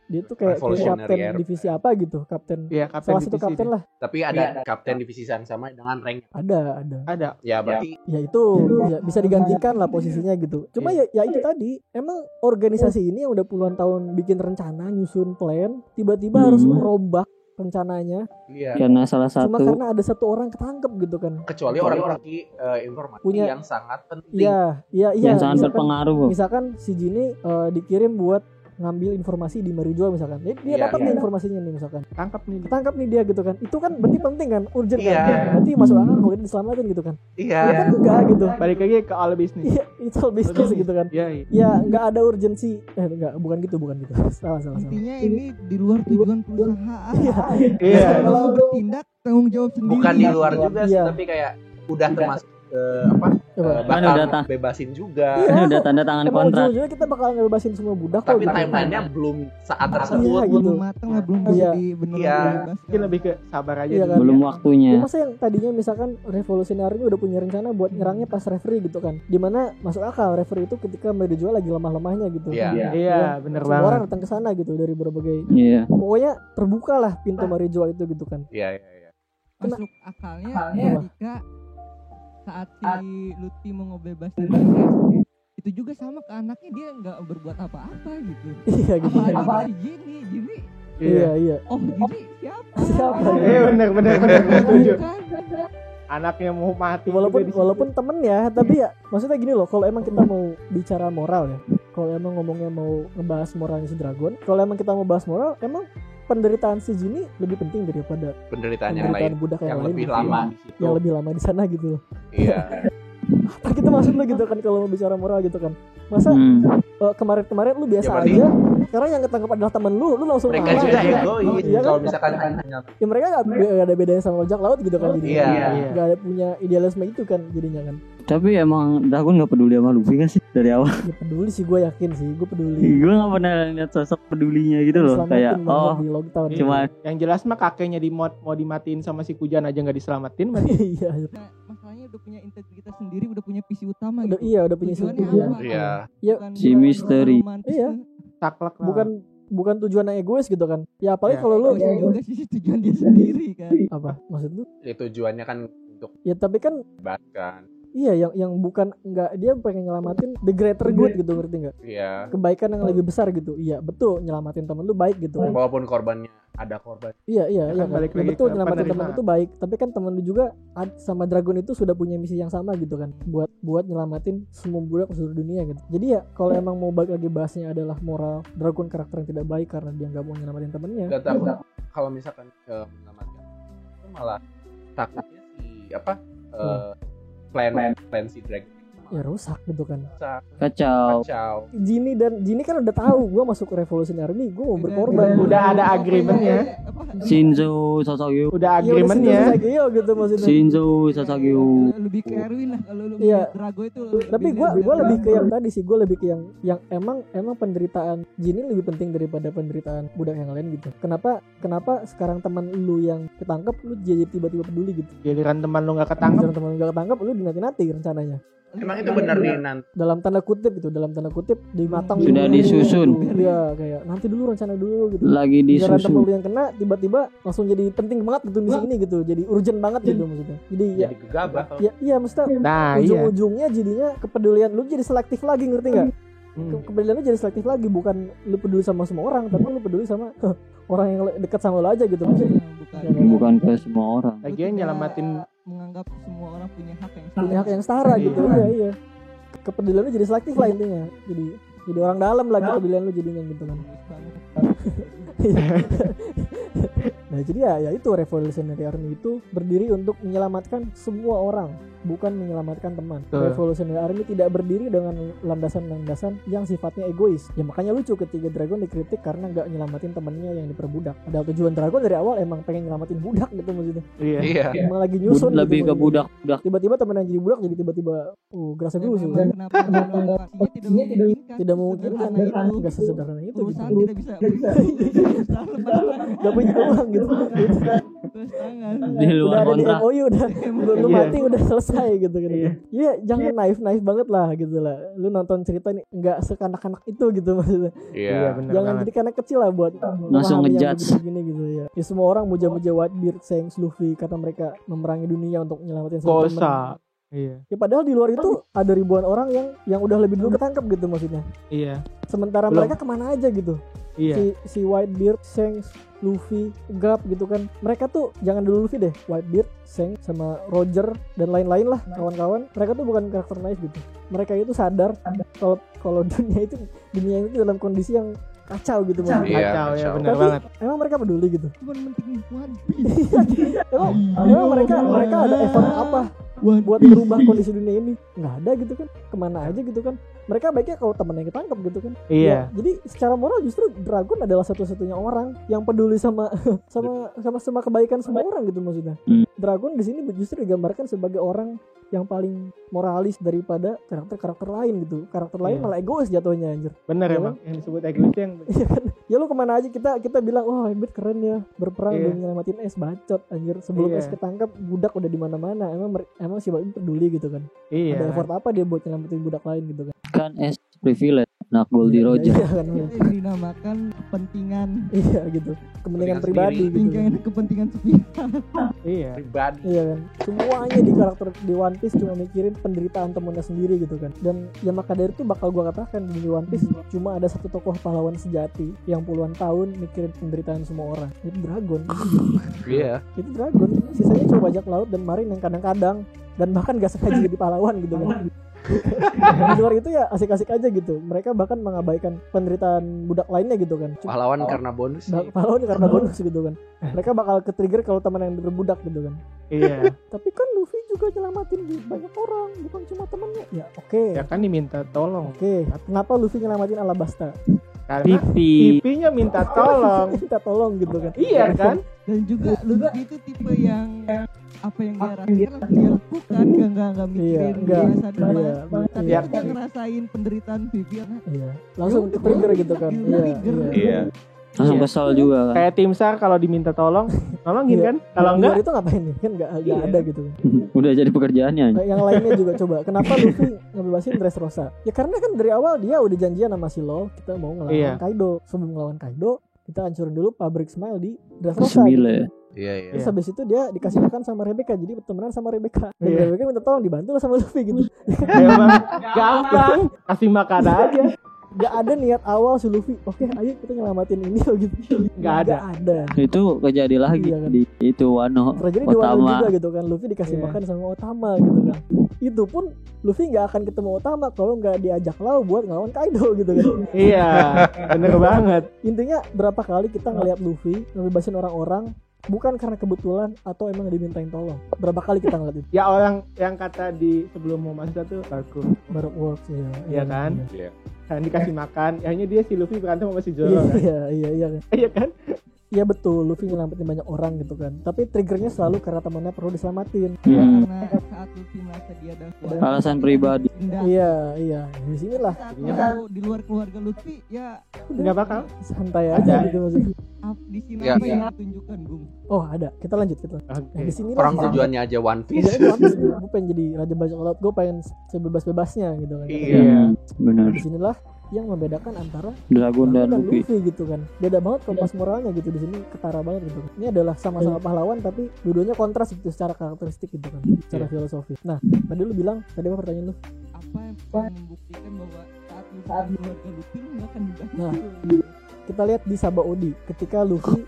Dia tuh kayak Revolutionary kapten Era. divisi apa gitu, kapten. Iya, kapten Salah satu divisi kapten dia. lah. Tapi ada kapten divisi yang sama dengan rank. Ada. Ya berarti Ya itu ya, bisa digantikan lah posisinya gitu. Cuma ya itu tadi, emang organisasi ini yang udah puluhan tahun bikin rencana, nyusun plan, tiba-tiba harus merombak rencananya iya. Karena salah cuma satu karena ada satu orang ketangkep gitu kan. Kecuali orang memiliki informasi Punya- yang sangat penting. Iya. yang sangat Misalkan- berpengaruh. Misalkan si Jini dikirim buat ngambil informasi di Marijuana misalkan. Dia Iya, dapat iya. nih informasinya nih misalkan. Tangkap nih. Ketangkap nih dia gitu kan. Itu kan berarti penting kan, urgent Iya. kan. Berarti masuk akal kalau dia diselamatin gitu kan. Iya. Ya kan enggak gitu. Balik lagi ke all business. Iya, it's all business gitu kan. Iya, iya. Ya nggak ada urgensi. Enggak, bukan gitu. Salah. Intinya ini di luar tujuan perusahaan. Iya. Kalau bertindak tanggung jawab sendiri. Bukan di luar juga sih, Iya. tapi kayak udah termasuk Coba. bakal Kan udah bebasin juga. Iya. Ini udah tanda tangan Emang kontrak. ujung-ujungnya kita bakal ngebebasin semua budak kok. Tapi gitu. timelinenya belum saat Iya, tersebut. gitu. belum matang lah, belum bisa Iya. beneran Iya. dibebaskan. Mungkin lebih ke sabar aja Iya dulu. kan? Belum Ya, waktunya. masa yang tadinya misalkan revolusioner ini udah punya rencana buat nyerangnya pas referee gitu kan. Dimana masuk akal referee itu ketika Marijuana lagi lemah-lemahnya gitu. Iya. Iya, bener Semua orang banget. datang ke sana gitu dari berbagai. Iya. Pokoknya terbuka lah pintu Marijuana itu gitu kan. Iya, iya. Masuk akalnya Apa? ketika saat si Lutfi mau ngebebasin Ines, itu juga sama ke anaknya, dia nggak berbuat apa-apa gitu. Iya gitu. Apalagi si Jini, Iya. oh Jini siapa? Siapa? Iya, bener setuju. Bukan. Anaknya mau mati Walaupun juga di situ. walaupun temen ya, tapi ya maksudnya gini loh, kalau emang kita mau bicara moral ya, kalau emang ngomongnya mau ngebahas moralnya si Dragon, kalau emang kita mau bahas moral, emang penderitaan si Jini lebih penting daripada Penderitaan yang lain budak yang, yang lain lebih gitu. lama di situ. Yang lebih lama di sana gitu loh. Iya. Apa kita maksud lu gitu kan kalau mau bicara moral gitu kan? Masa kemarin-kemarin lu biasa Ya, berarti- aja, sekarang yang ketangkep adalah temen lu langsung Mereka marah. juga egois. Iya kan? Kalau misalkan hanya Ya mereka gak ada bedanya sama bajak laut gitu kan jadinya. Iya. Gak ada punya idealisme itu kan jadinya kan. Tapi emang Dragon gak peduli sama Luffy kan sih dari awal. Ya peduli sih, gue yakin sih, gue peduli. Gue gak pernah lihat sosok pedulinya gitu loh. Diselamatin Kayak banget di lockdown. cuma Yang jelas mah kakeknya mau dimatiin sama si Kujan aja nggak diselamatin mah. Iya. Nah, masalahnya udah punya integritas sendiri, udah punya visi utama Udah, gitu. iya udah punya Tujuannya tujuan. apa? Iya. Ya, Bukan si buat misteri. romantis Iya. tuh. Taklek lah. bukan tujuan yang egois gitu kan. Ya apalagi Ya. kalau lu Egois juga sih tujuan dia sendiri kan. apa maksud lu? Ya, tujuannya kan untuk Ya tapi kan bahkan. iya yang bukan nggak, dia pengen nyelamatin the greater good gitu, ngerti nggak? Iya. Kebaikan yang lebih besar gitu. Iya betul, nyelamatin temen lu baik gitu. Walaupun korbannya ada korban. Iya kan kan. balik Ya, lagi betul, ke nyelamatin temen penerimaan. itu baik. Tapi kan temen lu juga sama Dragon itu sudah punya misi yang sama gitu kan, buat nyelamatin semua budak seluruh dunia gitu. Jadi ya kalau emang mau balik lagi bahasnya adalah moral Dragon karakter yang tidak baik karena dia nggak mau nyelamatin temennya. Gak tahu kalau misalkan menyelamatkan itu malah takutnya si apa plan si Dragon Ya rusak gitu kan. kacau. kacau. Jini kan udah tahu gue masuk ke Revolution Army, gue mau berkorban. Udah ada agreementnya. Shinzo Sasageo. Udah Ya udah agreementnya. Sasageo gitu maksudnya. Shinzo Sasageo. Lebih ke Erwin lah kalau lu Iya. ngeliat Drago itu. Tapi gue lebih ke yang tadi sih, gue lebih ke yang emang penderitaan Jini lebih penting daripada penderitaan budak yang lain gitu. Kenapa sekarang teman lu yang ketangkep lu jadi tiba-tiba peduli gitu? Giliran teman lu nggak ketangkep. Jangan teman lu gak ketangkep lu dinanti-nanti rencananya. Emang itu benar nih nanti. Dalam tanda kutip dimatang Sudah dulu disusun. gitu. Iya kayak nanti dulu rencana dulu gitu. Lagi Giliran temen disusun. lu yang kena tiba-tiba langsung jadi penting banget gitu misi ini gitu. Jadi urgent banget gitu maksudnya. Jadi ya Jadi gegabah. iya maksudnya Nah, iya. ujung-ujungnya jadinya kepedulian lu jadi selektif lagi, ngerti nggak? Kepedulian lu jadi selektif lagi, bukan lu peduli sama semua orang, tapi lu peduli sama orang yang dekat sama lu aja gitu maksudnya. Bukan ke semua orang. Lagian nyelamatin menganggap semua orang punya hak yang Punya hak yang setara gitu. Iya. Kepedulian lu jadi selektif lah intinya. Jadi orang dalam lah kepedulian lu jadinya gitu kan. Nah jadi ya itu Revolutionary Army itu berdiri untuk menyelamatkan semua orang, bukan menyelamatkan teman. Betul. Revolutionary Army tidak berdiri dengan landasan-landasan yang sifatnya egois. Ya makanya lucu ketika Dragon dikritik karena nggak nyelamatin temannya yang diperbudak. Padahal tujuan Dragon dari awal emang pengen nyelamatin budak gitu maksudnya. iya. Iya. Emang lagi nyusun Lebih gitu, ke maksudnya. budak-budak. Tiba-tiba teman yang jadi budak jadi tiba-tiba gerasa Dan gerusu. memang kenapa lokasinya Tidak memungkinkan, nggak sesederhana itu gitu. perusahaan tidak bisa Gak punya uang gitu. Lepas tangan. Di luar udah ada di kontrak. MOU udah lu Iya. mati udah selesai gitu kan. Iya. Iya, jangan naif banget lah gitu lah. Lu nonton cerita nih nggak sekanak-kanak itu gitu maksudnya. Iya, benar Jangan banget. jadi kanak kecil lah buat Langsung memahami yang ngejudge. begini gitu ya. Ya semua orang muja-muja Whitebeard, Shanks, Luffy kata mereka memerangi dunia untuk menyelamatin Gak teman. usah. Iya. Ya padahal di luar itu ada ribuan orang yang udah lebih dulu ketangkep gitu maksudnya. Iya. Sementara Belum. mereka kemana aja gitu. Iya. Si Whitebeard, Shanks, Luffy, Garp gitu kan. Mereka tuh jangan dulu Luffy deh, Whitebeard, Shanks sama Roger dan lain-lain lah kawan-kawan. Mereka tuh bukan karakter naif gitu. Mereka itu sadar kalau dunia itu dalam kondisi yang kacau gitu maksudnya. Iya, Kacau ya, kacau. benar Tapi banget. emang mereka peduli gitu. Cuman pentingin One Piece. Emang mereka ada effort apa One buat Piece. merubah kondisi dunia ini? Nggak ada gitu kan. Kemana aja gitu kan. Mereka baiknya kalau temennya ketangkep gitu kan. Iya. Ya, jadi secara moral justru Dragon adalah satu-satunya orang yang peduli sama kebaikan semua orang gitu maksudnya. Dragon di sini justru digambarkan sebagai orang yang paling moralis daripada karakter-karakter lain gitu. Karakter lain Iya. malah egois jatuhnya anjir. Bener Iya emang yang disebut egois yang Iya kan? Ya lu kemana aja kita bilang wah Whitebeard keren ya berperang Iya. dan nyelamatin es bacot anjir sebelum Iya. es ketangkap budak udah di mana-mana emang si Whitebeard peduli gitu kan. Ada iya. effort apa dia buat nyelamatin budak lain gitu kan. Kan es privilege. Nak Goldie Iya, Roger. iya kan. Itu yang dinamakan kepentingan Iya gitu. Kepentingan pribadi gitu. kepentingan sepihak. Iya. Pribadi. Iya kan. Semuanya di karakter di One Piece cuma mikirin penderitaan temennya sendiri gitu kan. Dan ya maka dari itu bakal gua katakan di One Piece cuma ada satu tokoh pahlawan sejati yang puluhan tahun mikirin penderitaan semua orang. Itu Dragon. Iya. Itu Dragon. Sisanya cuma bajak laut dan marin yang kadang-kadang dan bahkan gak sengaja jadi pahlawan gitu kan. Di luar itu ya asik-asik aja gitu. Mereka bahkan mengabaikan penderitaan budak lainnya gitu kan. Pahlawan karena bonus. Pahlawan karena bonus gitu kan. Mereka bakal ke-trigger kalau teman yang berbudak gitu kan. Iya. Tapi kan Luffy juga nyelamatin banyak orang, bukan cuma temennya. Ya oke. Ya kan diminta tolong. Oke. Kenapa Luffy nyelamatin Alabasta? Karena Pipi. pipinya minta tolong. Minta tolong gitu kan. Iya kan? Dan juga Luffy itu tipe yang apa yang dia rasain langsung dia lakukan, nggak mikirin Iya, nggak. dia sadar Iya, tapi iya. dia ngerasain penderitaan Vivian. Iya. Langsung trigger gitu kan. Iya. Iya. Langsung Iya. kesal juga kan. Kayak tim SAR kalau diminta tolong, nolongin Iya. kan? Kalau Di enggak, luar itu ngapain nih? Kan nggak Iya. ada gitu. Udah jadi pekerjaannya. Nah, yang lainnya juga coba. Kenapa Luffy ngebebasin Dressrosa? Ya karena kan dari awal dia udah janjian sama si Law kita mau ngelawan Iya. Kaido. Sebelum ngelawan Kaido, kita hancurin dulu pabrik Smile di Dressrosa. Sembilan. Iya, iya. Terus habis itu dia dikasih makan sama Rebecca, jadi temenan sama Rebecca. Dan Iya. Rebecca minta tolong dibantu lah sama Luffy gitu. emang gampang. Kasih makan aja. Gak ada niat awal si Luffy, oke ayo kita nyelamatin ini loh gitu. Nggak ada. ada. Itu kejadi lagi Iya kan. di itu Wano Terjadi di Wano Otama. juga gitu kan, Luffy dikasih Iya. makan sama Otama gitu kan. Itu pun Luffy gak akan ketemu Otama kalau gak diajak Lau buat ngelawan Kaido gitu kan. Iya, bener banget. Intinya berapa kali kita ngelihat Luffy ngebebasin orang-orang bukan karena kebetulan atau emang dimintain tolong. Berapa kali kita ngeliat itu? Ya orang yang kata di sebelum mau masuk tuh aku Baru works ya. Iya kan? Iya. kan dikasih makan, akhirnya dia si Luffy berantem sama si Zoro kan. Iya kan. Iya kan? Iya betul, Luffy nyelamatin banyak orang gitu kan. Tapi triggernya selalu karena temannya perlu diselamatin. Karena saat Luffy merasa dia ada kuat, Alasan pribadi. indah. Iya. Di sinilah Saat kalau di luar keluarga Luffy ya Nggak bakal. santai aja Ada. gitu maksudnya. di sini Ya, apa ya. yang ditunjukkan Bung? Oh ada, kita lanjut kita. Oke. Nah, di sinilah Orang tujuannya aja One Piece. Jadi gue pengen jadi raja bajak laut, gue pengen sebebas-bebasnya gitu kan. Iya. Benar. Di sinilah yang membedakan antara Dragon dan Luffy. gitu kan. Beda banget kompas moralnya gitu di sini, ketara banget gitu. Ini adalah sama-sama pahlawan tapi dua-duanya kontras gitu secara karakteristik gitu kan, secara filosofi. Nah, tadi lu bilang, tadi apa pertanyaan lu? Apa yang bisa membuktikan bahwa saat Luffy di keluarga Luffy lu nggak akan dibantu? Nah, kita lihat di Sabaody ketika Luffy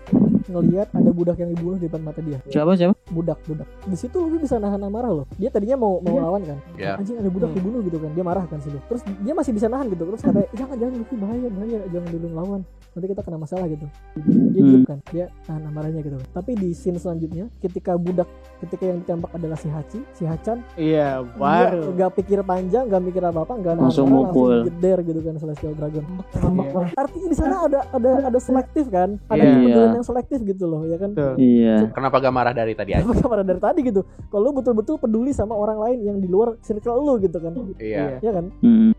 ngelihat ada budak yang dibunuh di depan mata dia. Siapa? Budak. Di situ Luffy bisa nahan amarah loh. Dia tadinya mau lawan kan. Iya. Anjing ada budak dibunuh gitu kan. Dia marah kan sih. Terus dia masih bisa nahan gitu. Terus katanya jangan Luffy bahaya jangan dulu lawan. Nanti kita kena masalah gitu. Dia diem kan. Dia nahan amarahnya gitu. Tapi di scene selanjutnya ketika yang ditembak adalah si Hachan, Iya, dia baru. nggak pikir panjang, nggak mikir apa-apa, nggak nahan Langsung amarah, mukul. jeder gitu kan Celestial Dragon. Iya. Artinya di sana ada selektif kan. Ada Iya. pedulian yang selektif gitu loh, ya kan. Betul. Iya. Kenapa gak marah dari tadi aja? Apa kabar dari tadi gitu? Kalau lu betul-betul peduli sama orang lain yang di luar circle lu gitu kan. Iya. Ya kan?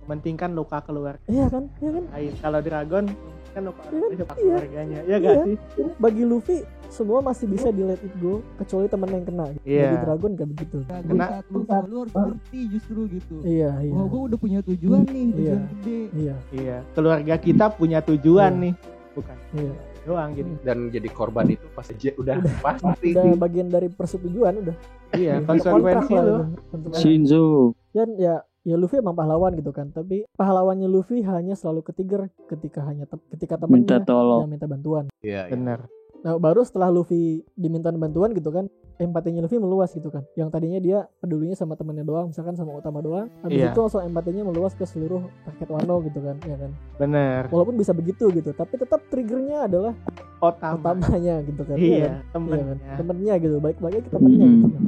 Pentingkan luka keluar. Iya kan? Iya kan? Kalau Dragon kan luka Iya. keluarganya. Ya gak Iya. sih? Bagi Luffy semua masih bisa di let it go kecuali temen yang kena. Iya. Jadi Dragon gak begitu. Dragon Kena- saat lu sama lu harus ngerti justru gitu. Iya. Oh, gue udah punya tujuan nih, tujuan Iya. gede. Iya. Iya, keluarga kita punya tujuan Iya. nih, bukan Iya. doang gitu. Dan jadi korban itu pasti udah pasti. Udah bagian dari persetujuan udah. Iya, Kontrak konsekuensi lah lo. udah. Konsekuensi. Shinzo. Dan ya Luffy emang pahlawan gitu kan, tapi pahlawannya Luffy hanya selalu ketrigger ketika ketika Minta temannya tolong. yang minta bantuan. Iya. Bener. Nah, baru setelah Luffy diminta bantuan gitu kan, empatinya Luffy meluas gitu kan. Yang tadinya dia pedulinya sama temennya doang, misalkan sama Utama doang, habis Iya. itu langsung empatinya meluas ke seluruh rakyat Wano gitu kan, ya kan. Bener. Walaupun bisa begitu gitu, tapi tetap triggernya adalah Otama. utamanya gitu kan. Iya, Iya kan? temennya. Temennya gitu, baik-baik ke temennya Mm-mm. gitu kan.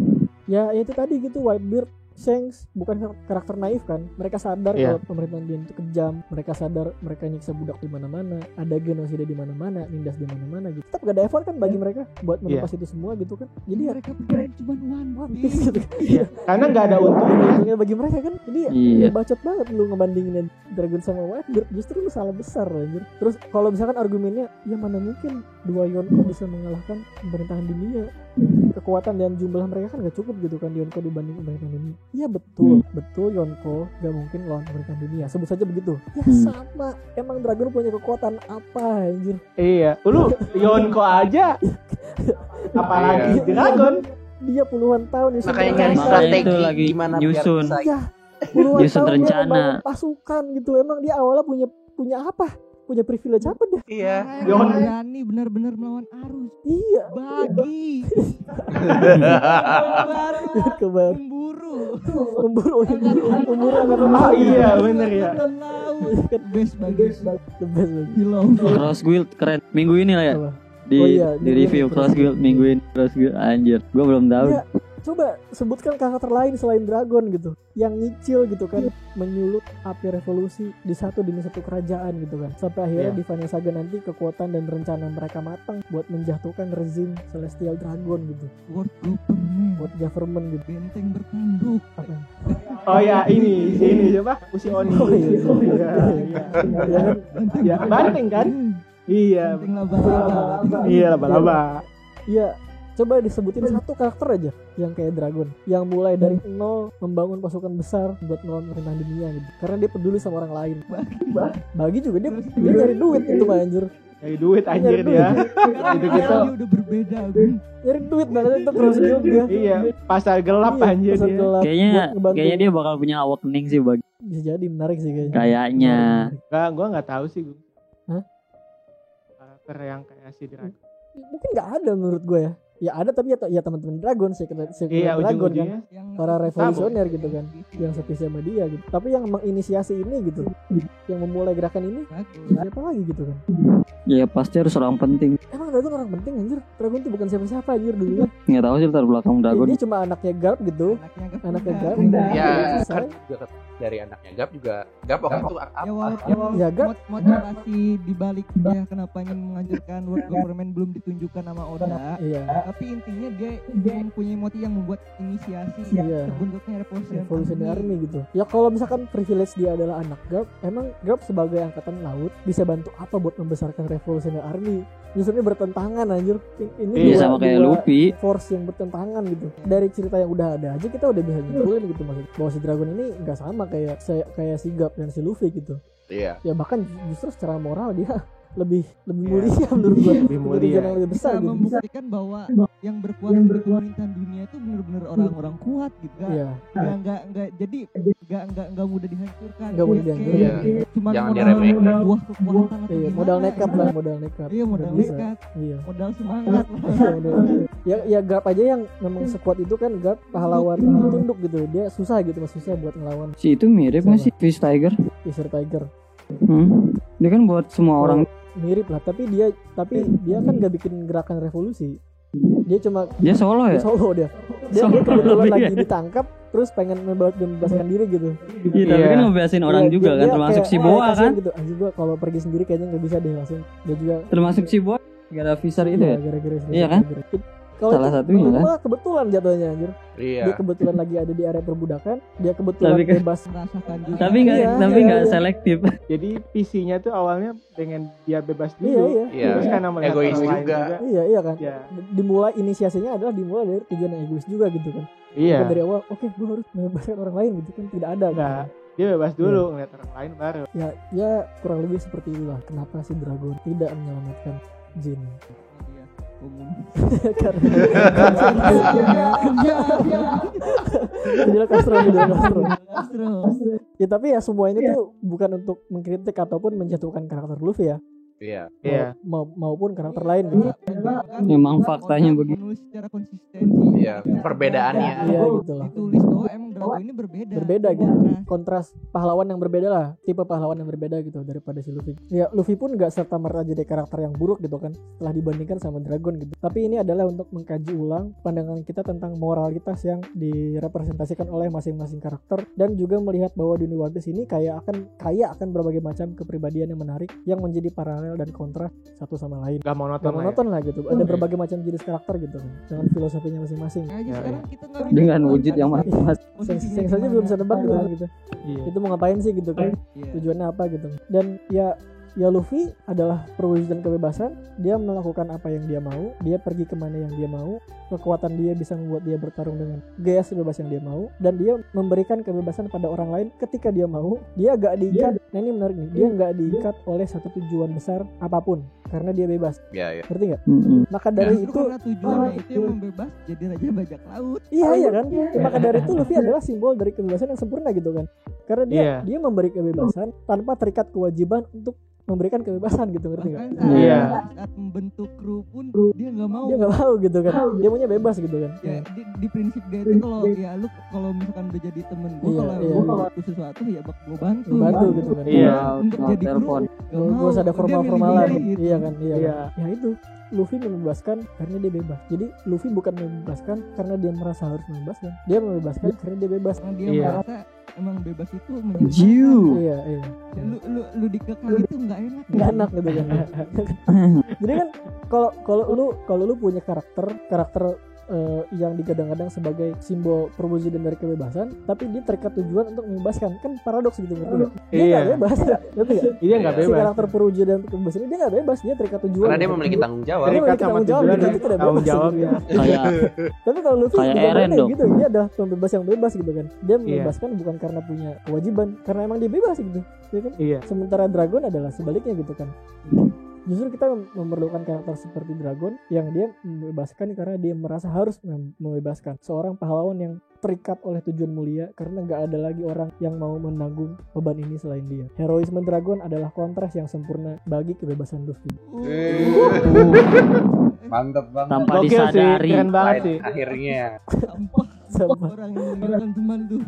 Ya itu tadi gitu, Whitebeard, Shanks bukan karakter naif kan. Mereka sadar Iya. kalau pemerintahan Din itu kejam. Mereka sadar mereka nyiksa budak di mana-mana, ada genosida di mana-mana, nindas di mana-mana gitu. Tetap gak ada effort kan bagi mereka buat menumpas itu semua gitu kan. Jadi ya Mereka pikiran cuma One Piece Piece. gitu kan. Iya, karena nggak ada untungnya. Untungnya bagi mereka kan. Jadi Iya. ya bacot banget lu ngebandingin Dragon sama Whitebeard. Justru lu salah besar anjir. Terus kalau misalkan argumennya ya mana mungkin dua Yonko bisa mengalahkan pemerintahan dunia. Kekuatan dan jumlah mereka kan gak cukup gitu kan Yonko dibanding pemerintahan dunia. Iya betul, betul Yonko gak mungkin lawan pemerintahan dunia. Sebut saja begitu. Ya sama. Emang Dragon punya kekuatan apa anjir? Iya, lu Yonko aja. Apalagi Iya. Dragon. Dia puluhan tahun ya Makanya nyari Makanya strategi itu lagi gimana nyusun. biar bisa. Ya, puluhan Nyusun tahun dia rencana. membangun pasukan gitu. Emang dia awalnya punya apa? Punya privilege apa dia? Iya. Yon. Berani benar-benar melawan arus. Iya. Bagi. Baru. Kebar Memburu. memburu angkatan Oh laut. iya, bener ya. Dan laut. Best bagi. The best lagi. Film. Cross Guild keren. Minggu ini lah ya. Apa? Di Oh iya, di ini review Cross Guild minggu ini. Cross Guild anjir. Gua belum tahu. Ya, coba sebutkan karakter lain selain Dragon gitu yang nyicil gitu kan, menyulut api revolusi di satu kerajaan gitu kan, sampai akhirnya Iya. di Final Saga nanti kekuatan dan rencana mereka matang buat menjatuhkan rezim Celestial Dragon gitu, World Government. buat government gitu. Benteng bertanduk. Apa? Oh ya, ini siapa? Usi Oni. Oh iya, Iya, iya. Ya kan? Ya, banteng kan? Iya. Benteng laba-laba. Iya, laba-laba. Iya, coba disebutin satu karakter aja yang kayak Dragon, yang mulai dari nol membangun pasukan besar buat melawan pemerintahan dunia gitu, karena dia peduli sama orang lain. Bagi juga dia nyari duit itu mah anjir, Nyari duit anjir Nyari dia. Sekarang Itu gitu. dia udah berbeda, Bun. nyari duit banget itu terus juga. Iya, pasar gelap Iya, anjir pasar dia. gelap Kayaknya buat ngebantu. kayaknya dia bakal punya awakening sih bagi. Bisa jadi menarik sih kayaknya. Kayaknya. Gua enggak tahu sih gua. Hah? Karakter yang kayak si Dragon. Mungkin nggak ada menurut gue ya. Ya ada tapi ya teman-teman Dragon sih Iya, Dragon kan. ujung-ujungnya. Yang Para revolusioner gitu kan, yang seperti sama dia gitu. Tapi yang menginisiasi ini gitu, yang memulai gerakan ini bagus. siapa lagi gitu kan? Ya pasti harus orang penting. Emang Dragon orang penting anjir. Dragon tuh bukan siapa-siapa anjir dulunya. Nggak tahu sih latar belakang Dragon. Dia cuma anaknya Garp gitu. Anaknya Garp. Ya, Selesai. kan juga dari anaknya Gap juga. Gap waktu itu Ya apa? walaupun Ya, Gap. motivasi dibalik dia kenapa ingin menghancurkan world government belum ditunjukkan sama Oda. Iya. Tapi intinya dia mempunyai motif yang membuat inisiasi Iya. terbentuknya Revolutionary Army gitu. Ya kalau misalkan privilege dia adalah anak Garp, emang Garp sebagai angkatan laut bisa bantu apa buat membesarkan Revolutionary Army? Justru ini bertentangan anjir. Ini Iya sama kayak Luffy. force yang bertentangan gitu. Dari cerita yang udah ada aja kita udah bisa nyimpulin gitu maksud bahwa si Dragon ini nggak sama kayak si Garp dan si Luffy gitu. Iya. Ya bahkan justru secara moral dia lebih Iya. mulia menurut gua. Lebih mulia. Tujuan yang lebih bisa besar gitu. membuktikan bahwa yang berkuasa di pemerintahan dunia itu benar-benar orang-orang kuat gitu kan. Iya. Ya enggak jadi enggak mudah dihancurkan. Nggak mudah Kayak- dihancurkan. kayak Cuma Jangan modal diremehkan. buah kekuatan atau Iya, gimana modal nekat gitu. lah, modal nekat. Iya, modal Nggak bisa. nekat, Iya. modal semangat lah. Iya, ya Garp aja yang memang sekuat itu kan Garp pahlawan tunduk gitu. Dia susah gitu mas, susah buat ngelawan Si itu mirip nggak sih Fish Tiger? Fisher Tiger. Dia kan buat semua orang. Mirip lah, tapi dia kan gak bikin gerakan revolusi. Dia cuma Dia solo ya? solo dia Solo, kebetulan iya. lagi ditangkap terus pengen membebaskan diri gitu. Iya tapi Iya. kan ngebebasin orang Iya, juga dia- kan dia termasuk kayak, si Boa kasihan kan? gitu. Anjir gua kalau pergi sendiri kayaknya nggak bisa deh langsung. Dia juga Termasuk si Boa gara Fisher itu ya? gara-gara Iya kan? Kalau Salah itu satunya kan. malah kebetulan jatuhnya anjir. Iya. Dia kebetulan lagi ada di area perbudakan, dia kebetulan Tapi kan- bebas. Merasakan juga. Tapi nggak Iya, tapi iya, nggak iya. selektif. Jadi PC-nya tuh awalnya pengen dia bebas dulu. Iya, iya. Iya. Terus karena melihat Egois orang lain juga. Iya kan. Ya. Dimulai inisiasinya adalah dimulai dari tujuan yang egois juga gitu kan. Iya. Bukan dari awal, oke gue harus membebaskan orang lain gitu kan, tidak ada. Enggak. Gitu. Dia bebas dulu ngeliat orang lain baru. Ya kurang lebih seperti itulah. Kenapa si Dragon tidak menyelamatkan Jin? Dia umum. Karena Fidel Castro. Astro. Ya tapi ya semua ini tuh bukan untuk mengkritik ataupun menjatuhkan karakter Luffy ya, Iya. Iya. maupun karakter lain gitu. Memang faktanya Orang begitu. menulis secara konsistensi. Iya, perbedaannya. Iya gitu lah. Ditulis bahwa emang Drago ini berbeda. Gitu. Nah, Kontras pahlawan yang berbeda lah, tipe pahlawan yang berbeda gitu daripada si Luffy. Ya Luffy pun nggak serta merta jadi karakter yang buruk gitu kan, setelah dibandingkan sama Dragon gitu. Tapi ini adalah untuk mengkaji ulang pandangan kita tentang moralitas yang direpresentasikan oleh masing-masing karakter, dan juga melihat bahwa dunia One Piece ini kaya akan berbagai macam kepribadian yang menarik yang menjadi paralel dan kontras satu sama lain. Gak monoton Gak lah ya. monoton lah gitu. Ada berbagai macam jenis karakter gitu kan, dengan filosofinya masing-masing. aja Ya, sekarang kita nggak bisa Dengan tahu wujud kan yang masing-masing. posisinya Seng saja di belum bisa mana. nebak gitu kan gitu. Iya. Itu mau ngapain sih gitu kan? Iya. Tujuannya apa gitu. Dan ya Luffy adalah perwujudan kebebasan. Dia melakukan apa yang dia mau, dia pergi kemana yang dia mau, kekuatan dia bisa membuat dia bertarung dengan gaya sebebas yang dia mau, dan dia memberikan kebebasan pada orang lain ketika dia mau. Dia gak diikat. Nah ini menarik nih, dia gak diikat oleh satu tujuan besar apapun karena dia bebas. Iya, iya. Ngerti nggak? Mm-mm. Maka dari Justru itu karena tujuannya itu yang membebas jadi raja bajak laut. iya kan. Maka dari itu Luffy adalah simbol dari kebebasan yang sempurna gitu kan. Karena Iya. dia memberi kebebasan tanpa terikat kewajiban untuk memberikan kebebasan gitu, ngerti nggak? Bahkan Iya. saat membentuk kru pun dia nggak mau. Dia nggak mau gitu kan. Dia maunya bebas gitu kan. Ya di prinsip dia itu kalau ya lu kalau misalkan udah jadi temen gue, Iya, kalau iya. gue kalau butuh sesuatu ya bakal gue bantu. Bantu gitu kan. Iya. Untuk jadi kru Telepon. Gak usah ada formal-formalan. Gitu. Iya kan, iya. Iya. Kan? Ya itu. Luffy membebaskan karena dia bebas. Jadi Luffy bukan membebaskan karena dia merasa harus membebaskan. Dia membebaskan karena dia bebas. Karena dia Iya. merasa emang bebas itu menyenangkan. Jiu. Iya. Ya, lu dikekang itu nggak enak. Nggak enak gitu kan. Jadi kan kalau lu punya karakter yang digadang-gadang sebagai simbol perwujudan dari kebebasan, tapi dia terikat tujuan untuk membebaskan, kan paradoks gitu, ngerti nggak? Dia Iya. nggak bebas, ngerti nggak? Dia nggak Si bebas. karakter perwujudan kebebasan ini dia nggak bebas, dia terikat tujuan. Karena dia gitu. memiliki tanggung jawab. Dia Terikat memiliki sama tanggung jawab, tujuan gitu, dan itu tidak tanggung bebas, jawab gitu. ya. Kayak Tapi kalau Luffy Kayak bukan Eren aneh dong. gitu, dia adalah pembebas yang bebas gitu kan. Dia membebaskan bukan karena punya kewajiban, karena emang dia bebas gitu, ya kan? Iya. Sementara Dragon adalah sebaliknya gitu kan. Justru kita memerlukan karakter seperti Dragon yang dia membebaskan karena dia merasa harus membebaskan. Seorang pahlawan yang terikat oleh tujuan mulia karena gak ada lagi orang yang mau menanggung beban ini selain dia. Heroisme Dragon adalah kontras yang sempurna bagi kebebasan Luffy. Mantap banget. tanpa Gokil sih, disadari. keren banget sih. Akhirnya. Sampah Sama orang yang meninggalkan teman tuh.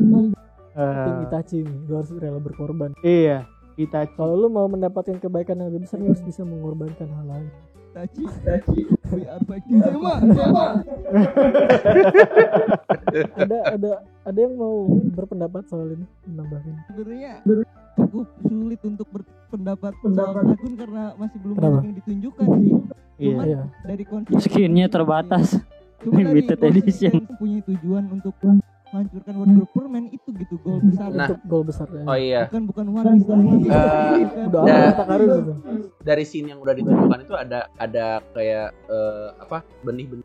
tim Itachi nih, lu harus rela berkorban. Iya. Kita Kalau lu mau mendapatkan kebaikan yang lebih besar, lu harus bisa mengorbankan hal lain. Tachi. We are fighting Zema. Ada yang mau berpendapat soal ini, menambahkan? Sebenarnya cukup sulit untuk berpendapat soal Dragon karena masih belum Kenapa? banyak yang ditunjukkan sih. Iya. Cuman Iya. dari konsep Skinnya terbatas. Limited edition. punya tujuan untuk menghancurkan World Group Perman itu gitu goal besar. Nah. Untuk goal besarnya. Oh iya. Bukan One Piece lagi. Udah Ya. amat tak karun gitu. Dari scene yang udah ditunjukkan itu ada kayak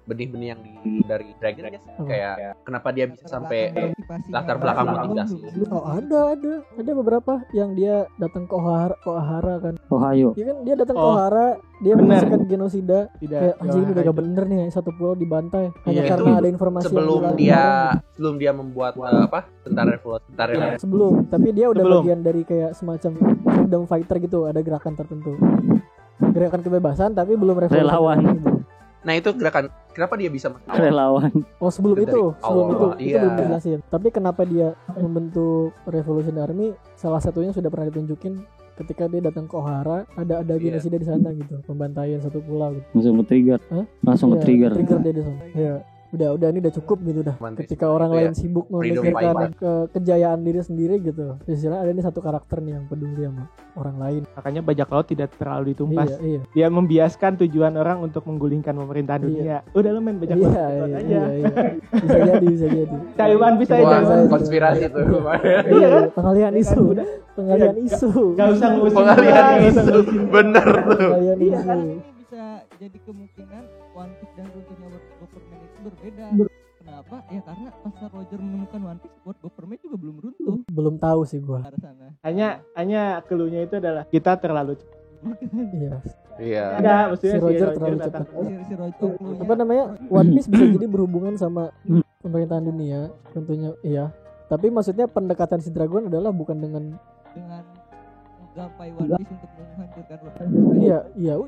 benih-benih yang dari Dragon guys. Kayak kenapa dia bisa sampai Motivasi. latar belakang motivasi. Oh ada beberapa yang dia datang ke Ohara kan. Ohio. Ya kan dia datang ke Oh, Ohara, dia bener. menyaksikan genosida. tidak. Kayak anjing ini udah gak bener nih, satu pulau dibantai hanya Iya, karena itu ada informasi yang Sebelum kurang. dia membuat tentara revolusi. Sebelum, tapi dia udah Sebelum. bagian dari kayak semacam freedom fighter gitu, ada gerakan tertentu. Gerakan kebebasan tapi belum revolusi. Relawan. Nah itu gerakan kenapa dia bisa masuk awal? Relawan. Oh sebelum Dari itu, sebelum awal, itu iya. belum dijelasin. Tapi kenapa dia membentuk Revolution Army? Salah satunya sudah pernah ditunjukin ketika dia datang ke Ohara, ada Iya. genosida di sana gitu, pembantaian satu pulau gitu. Langsung ke trigger. Hah? Langsung ke Iya, trigger. Trigger dia di sana. Iya. udah ini udah cukup gitu dah. One Piece Ketika orang itu lain ya, sibuk freedom memikirkan fighter. kejayaan diri sendiri gitu. Istilahnya ada nih satu karakter nih yang peduli sama orang lain. Makanya bajak laut tidak terlalu ditumpas. Iya. Dia membiaskan tujuan orang untuk menggulingkan pemerintahan dunia. Udah lu main bajak laut aja. Iya. Bisa jadi. Cari One Piece aja. Wah, Saya- konspirasi tuh. Iya, pengalihan isu. Pengalihan isu. Gak usah ngurusin Pengalihan gua, nggak usah isu. ngurusin gua. Bener tuh. Pengalihan Iya isu. kan ini bisa jadi kemungkinan One Piece dan runtuhnya World Government itu berbeda. Kenapa? Ya karena pasar Roger menemukan One Piece, World Government juga belum runtuh Belum tahu sih gua. ke arah sana. Hanya clue-nya itu adalah kita terlalu cepat. Iya. Iya. Enggak, maksudnya Si Roger terlalu datang. Si Roger Apa namanya? One Piece bisa jadi berhubungan sama pemerintahan dunia tentunya iya. Tapi maksudnya pendekatan si Dragon adalah bukan dengan dengan menggapai One Piece untuk menghancurkan World Government.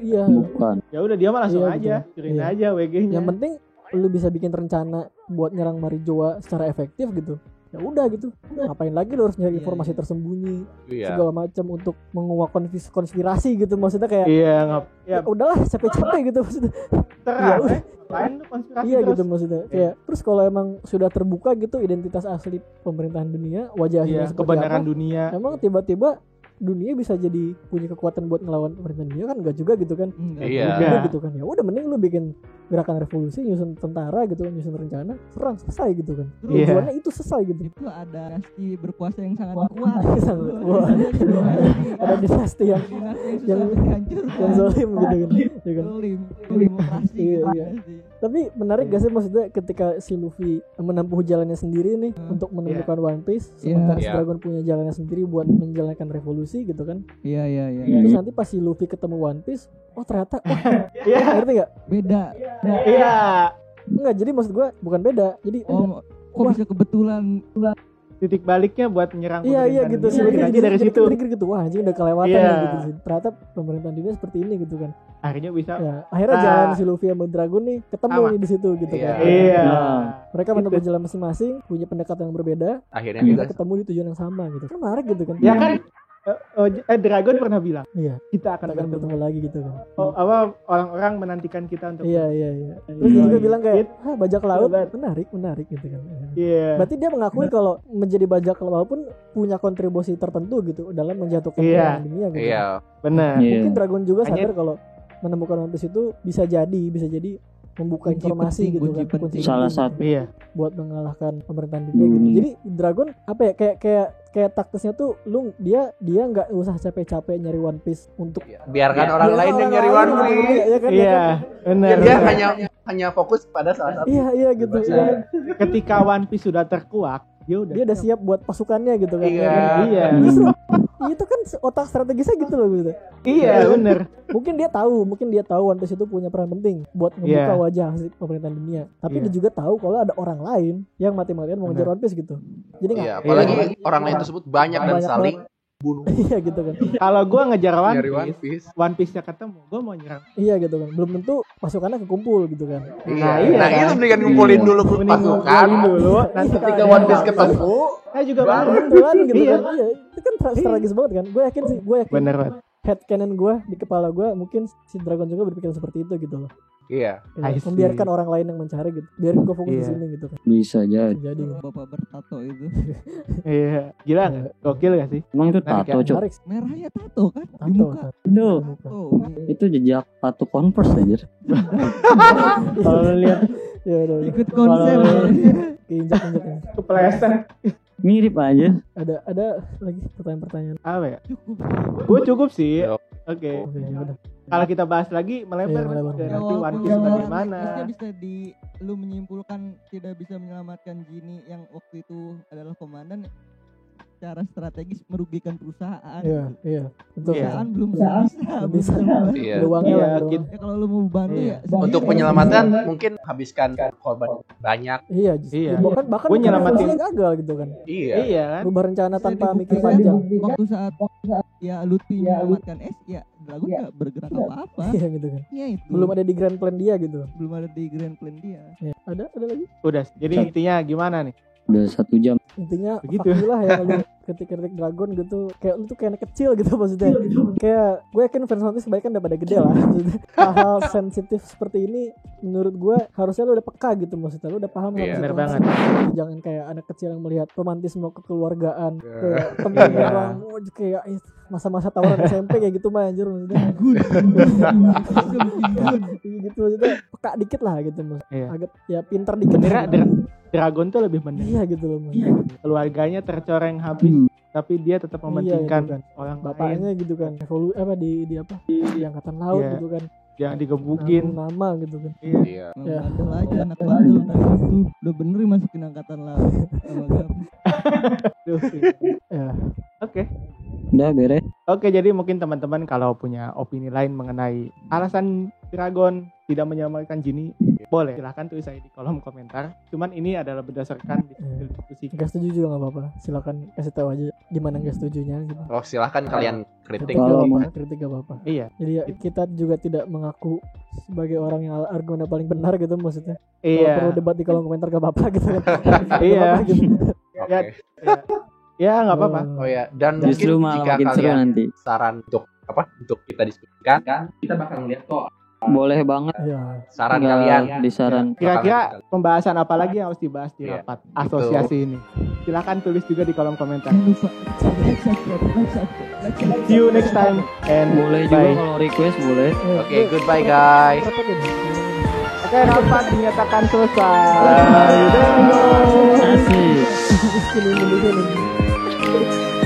iya. Bukan. Ya udah dia mah langsung Iya, aja, gitu. kirim Iya. aja WG-nya. Yang penting lu bisa bikin rencana buat nyerang Marijoa secara efektif gitu. Ya udah gitu. Ngapain lagi lu harus nyari Iya, informasi iya. tersembunyi Iya. segala macam untuk menguak konspirasi gitu. Maksudnya kayak Iya, ya ya udahlah capek-capek gitu maksudnya. terang. Iya. Lain lu konspirasi Iya terus. gitu maksudnya. Kayak terus kalau emang sudah terbuka gitu identitas asli pemerintahan dunia, wajah Iya, aslinya seperti kebenaran apa, dunia. emang tiba-tiba dunia bisa jadi punya kekuatan buat ngelawan pemerintahan dunia kan enggak juga gitu kan. Enggak. Iya. Udah Iya. gitu kan. Ya udah mending lu bikin gerakan revolusi, nyusun tentara gitu, nyusun rencana, serang selesai gitu kan. Iya. Tujuannya itu selesai gitu. Itu ada dinasti berkuasa yang sangat kuat. Wah, ada dinasti yang Dinasti yang- yang susah dihancurkan. yang zalim gitu kan. Ya kan? Zolim, demokrasi Iya, gitu iya. sih. Tapi menarik gak sih maksudnya ketika si Luffy menempuh jalannya sendiri nih untuk menemukan One Piece, sementara si Iya. Dragon punya jalannya sendiri buat menjalankan revolusi gitu kan. Iya. Terus nanti pas si Luffy ketemu One Piece, oh ternyata Iya. ngerti gak? Beda. Iya. Enggak, jadi maksud gua bukan beda. Jadi Oh, kok bisa kebetulan Titik baliknya buat menyerang iya pemerintahan gitu dunia. sih. Mungkin aja dari situ. Trigger gitu. Wah, anjing udah kelewatan Iya. ya gitu sih. Ternyata pemerintahan dunia seperti ini gitu kan. Akhirnya bisa. Ya, akhirnya Ah. jalan si Luffy sama Dragon nih ketemu Sama. nih di situ gitu Iya. kan. Iya. Nah. Mereka menempuh jalan masing-masing, punya pendekatan yang berbeda, Akhirnya kita kita ketemu di tujuan yang sama gitu. Kan menarik gitu kan. Ya kan Dragon pernah bilang Iya, kita akan kita akan bertemu. bertemu lagi gitu kan. Orang-orang menantikan kita untuk Iya. Terus dia juga bilang kayak, bajak laut Hebat. menarik gitu kan. Iya. Berarti dia mengakui kalau menjadi bajak laut pun punya kontribusi tertentu gitu dalam menjatuhkan Iya. perang dunia gitu. iya. Benar. Iya. Mungkin Dragon juga Hanya- sadar kalau menemukan One Piece itu bisa jadi membuka Kunci informasi penting, gitu kunci kan. penting. Salah penting satu. Iya. buat mengalahkan pemerintahan dunia gitu. Iya. Jadi Dragon apa ya kayak taktisnya tuh dia nggak usah capek-capek nyari One Piece untuk Biarkan Ya, orang lain yang nyari One gitu, Piece. ya kan, Iya. Benar. Dia hanya fokus pada salah satu. Iya gitu. Bebas. Iya. Ketika One Piece sudah terkuak, dia udah siap buat pasukannya gitu kan. Iya. Iya. Justru itu kan otak strategisnya gitu loh gitu. Iya, benar. Mungkin dia tahu One Piece itu punya peran penting buat ngebuka Iya. wajah asli pemerintahan dunia. Tapi Iya. dia juga tahu kalau ada orang lain yang mati-matian mau ngejar One Piece gitu. Jadi nggak Iya, apalagi orang lain tersebut banyak dan Banyak saling bunuh iya gitu kan. Kalau gua ngejar nyari One Piece. One Piece-nya ketemu, gua mau nyerang. Iya gitu kan. Belum tentu pasukannya kekumpul gitu kan. Iya, iya nah kan? itu mendingan ngumpulin dulu Mending pasukan. ngumpulin dulu, nanti Ketika kalau One Piece ada ketemu, saya juga Baru. baru. Betulan gitu Iya. kan. Iya, itu kan strategis banget kan. Gue yakin Bener banget. headcanon gue di kepala gue mungkin si Dragon juga berpikiran seperti itu gitu loh. iya. Ya, I see. membiarkan orang lain yang mencari gitu. Biarin gue fokus di Iya. sini gitu kan. Bisa jadi. Jadi Bapak bertato itu Iya, gila nggak? Gokil gak sih? Emang itu Nah, tato, kayak Cok? menarik. merahnya tato kan di Tato, muka. tato. Itu, Oh, itu jejak tato Converse aja. Kalau lu lihat Ya udah. ikut konser. Keinjak-injaknya. kepleset Mirip aja. Ada lagi pertanyaan-pertanyaan. apa ya? Cukup. Gue cukup sih. Yo. Oke. Oke, ya udah. Kalau kita bahas lagi melebar, Iya, melebar. ke Ya, nanti One walaupun Piece bagaimana? One Piece-nya bisa lu menyimpulkan tidak bisa menyelamatkan Genie yang waktu itu adalah komandan, secara strategis merugikan perusahaan. Iya. Betul. Iya. Perusahaan belum Bisa. Iya. Ada uangnya Iya, lah. ada gitu. uang. Ya kalau lu mau bantu Iya. ya Untuk penyelamatan mungkin habiskan korban banyak. Iya. Iya. Bahkan Gua nyelamatin- revolusinya gagal gitu kan. Iya. Iya kan? Rubah rencana Bisa tanpa mikir dibuktikan panjang. waktu saat ya Lutfi menyelamatkan ya Dragon nggak bergerak apa-apa. Iya gitu kan. Ya itu Belum ada di grand plan dia gitu. belum ada di grand plan dia. Ya. Ada lagi. Udah. Jadi intinya gimana nih? Udah 1 jam. Intinya Begitu. fuck you lah yang lu kritik Dragon gitu, kayak lu tuh kayak anak kecil gitu maksudnya. Kayak gue yakin fans One Piece kebanyakan udah pada gede lah maksudnya. Hal-hal sensitif seperti ini menurut gue harusnya lu udah peka gitu maksudnya, lu udah paham Iya, sama bener situasi. banget. Jangan kayak anak kecil yang melihat romantisme kekeluargaan, kayak temen Iya. orang kayak masa-masa tawaran SMP kayak gitu mah anjir maksudnya. Gitu maksudnya, peka dikit lah gitu maksudnya. Iya. Agak ya pintar dikit. Sebenarnya Dragon tuh lebih mending. Iya gitu loh Mas. Keluarganya tercoreng habis, tapi dia tetap mementingkan gitu kan. orang lain. Bapaknya gitu kan, di angkatan laut Iya. gitu kan, Jangan digebukin. nama gitu kan. Iya. Iya. Ada aja anak baru itu udah bener dimasukin angkatan laut sama Gap. Tuh. Ya, Oke. Udah beres. Oke, jadi mungkin teman-teman kalau punya opini lain mengenai alasan Dragon tidak menyelamatkan Genie, boleh silahkan tulis aja di kolom komentar. Cuman ini adalah berdasarkan diskusi. nggak setuju juga nggak apa-apa. Silakan kasih tahu aja di mana nggak setujunya gitu. Oh, silahkan kalian kritik. Kalau Kritik nggak apa-apa. Iya, Jadi ya, kita juga tidak mengaku sebagai orang yang argumennya paling benar gitu maksudnya. Kalau iya, perlu debat di kolom komentar gak apa-apa gitu kan. Nggak Iya. apa-apa gitu. Oke. Ya, ya nggak apa-apa. Oh ya, dan justru mungkin malah jika makin seru kalian nanti. saran untuk kita diskusikan kan, kita bakal lihat kok Boleh banget. Ya, saran Tinggal kalian. disaran. Kira-kira pembahasan apa lagi yang harus dibahas di Iya, rapat asosiasi ini? Silahkan tulis juga di kolom komentar. Jangan lupa subscribe. See you next time and Boleh juga bye. kalau request boleh. Oke, goodbye guys. rapat ini. Oke, rapat dinyatakan selesai. Asik. Miskin Indonesia nih.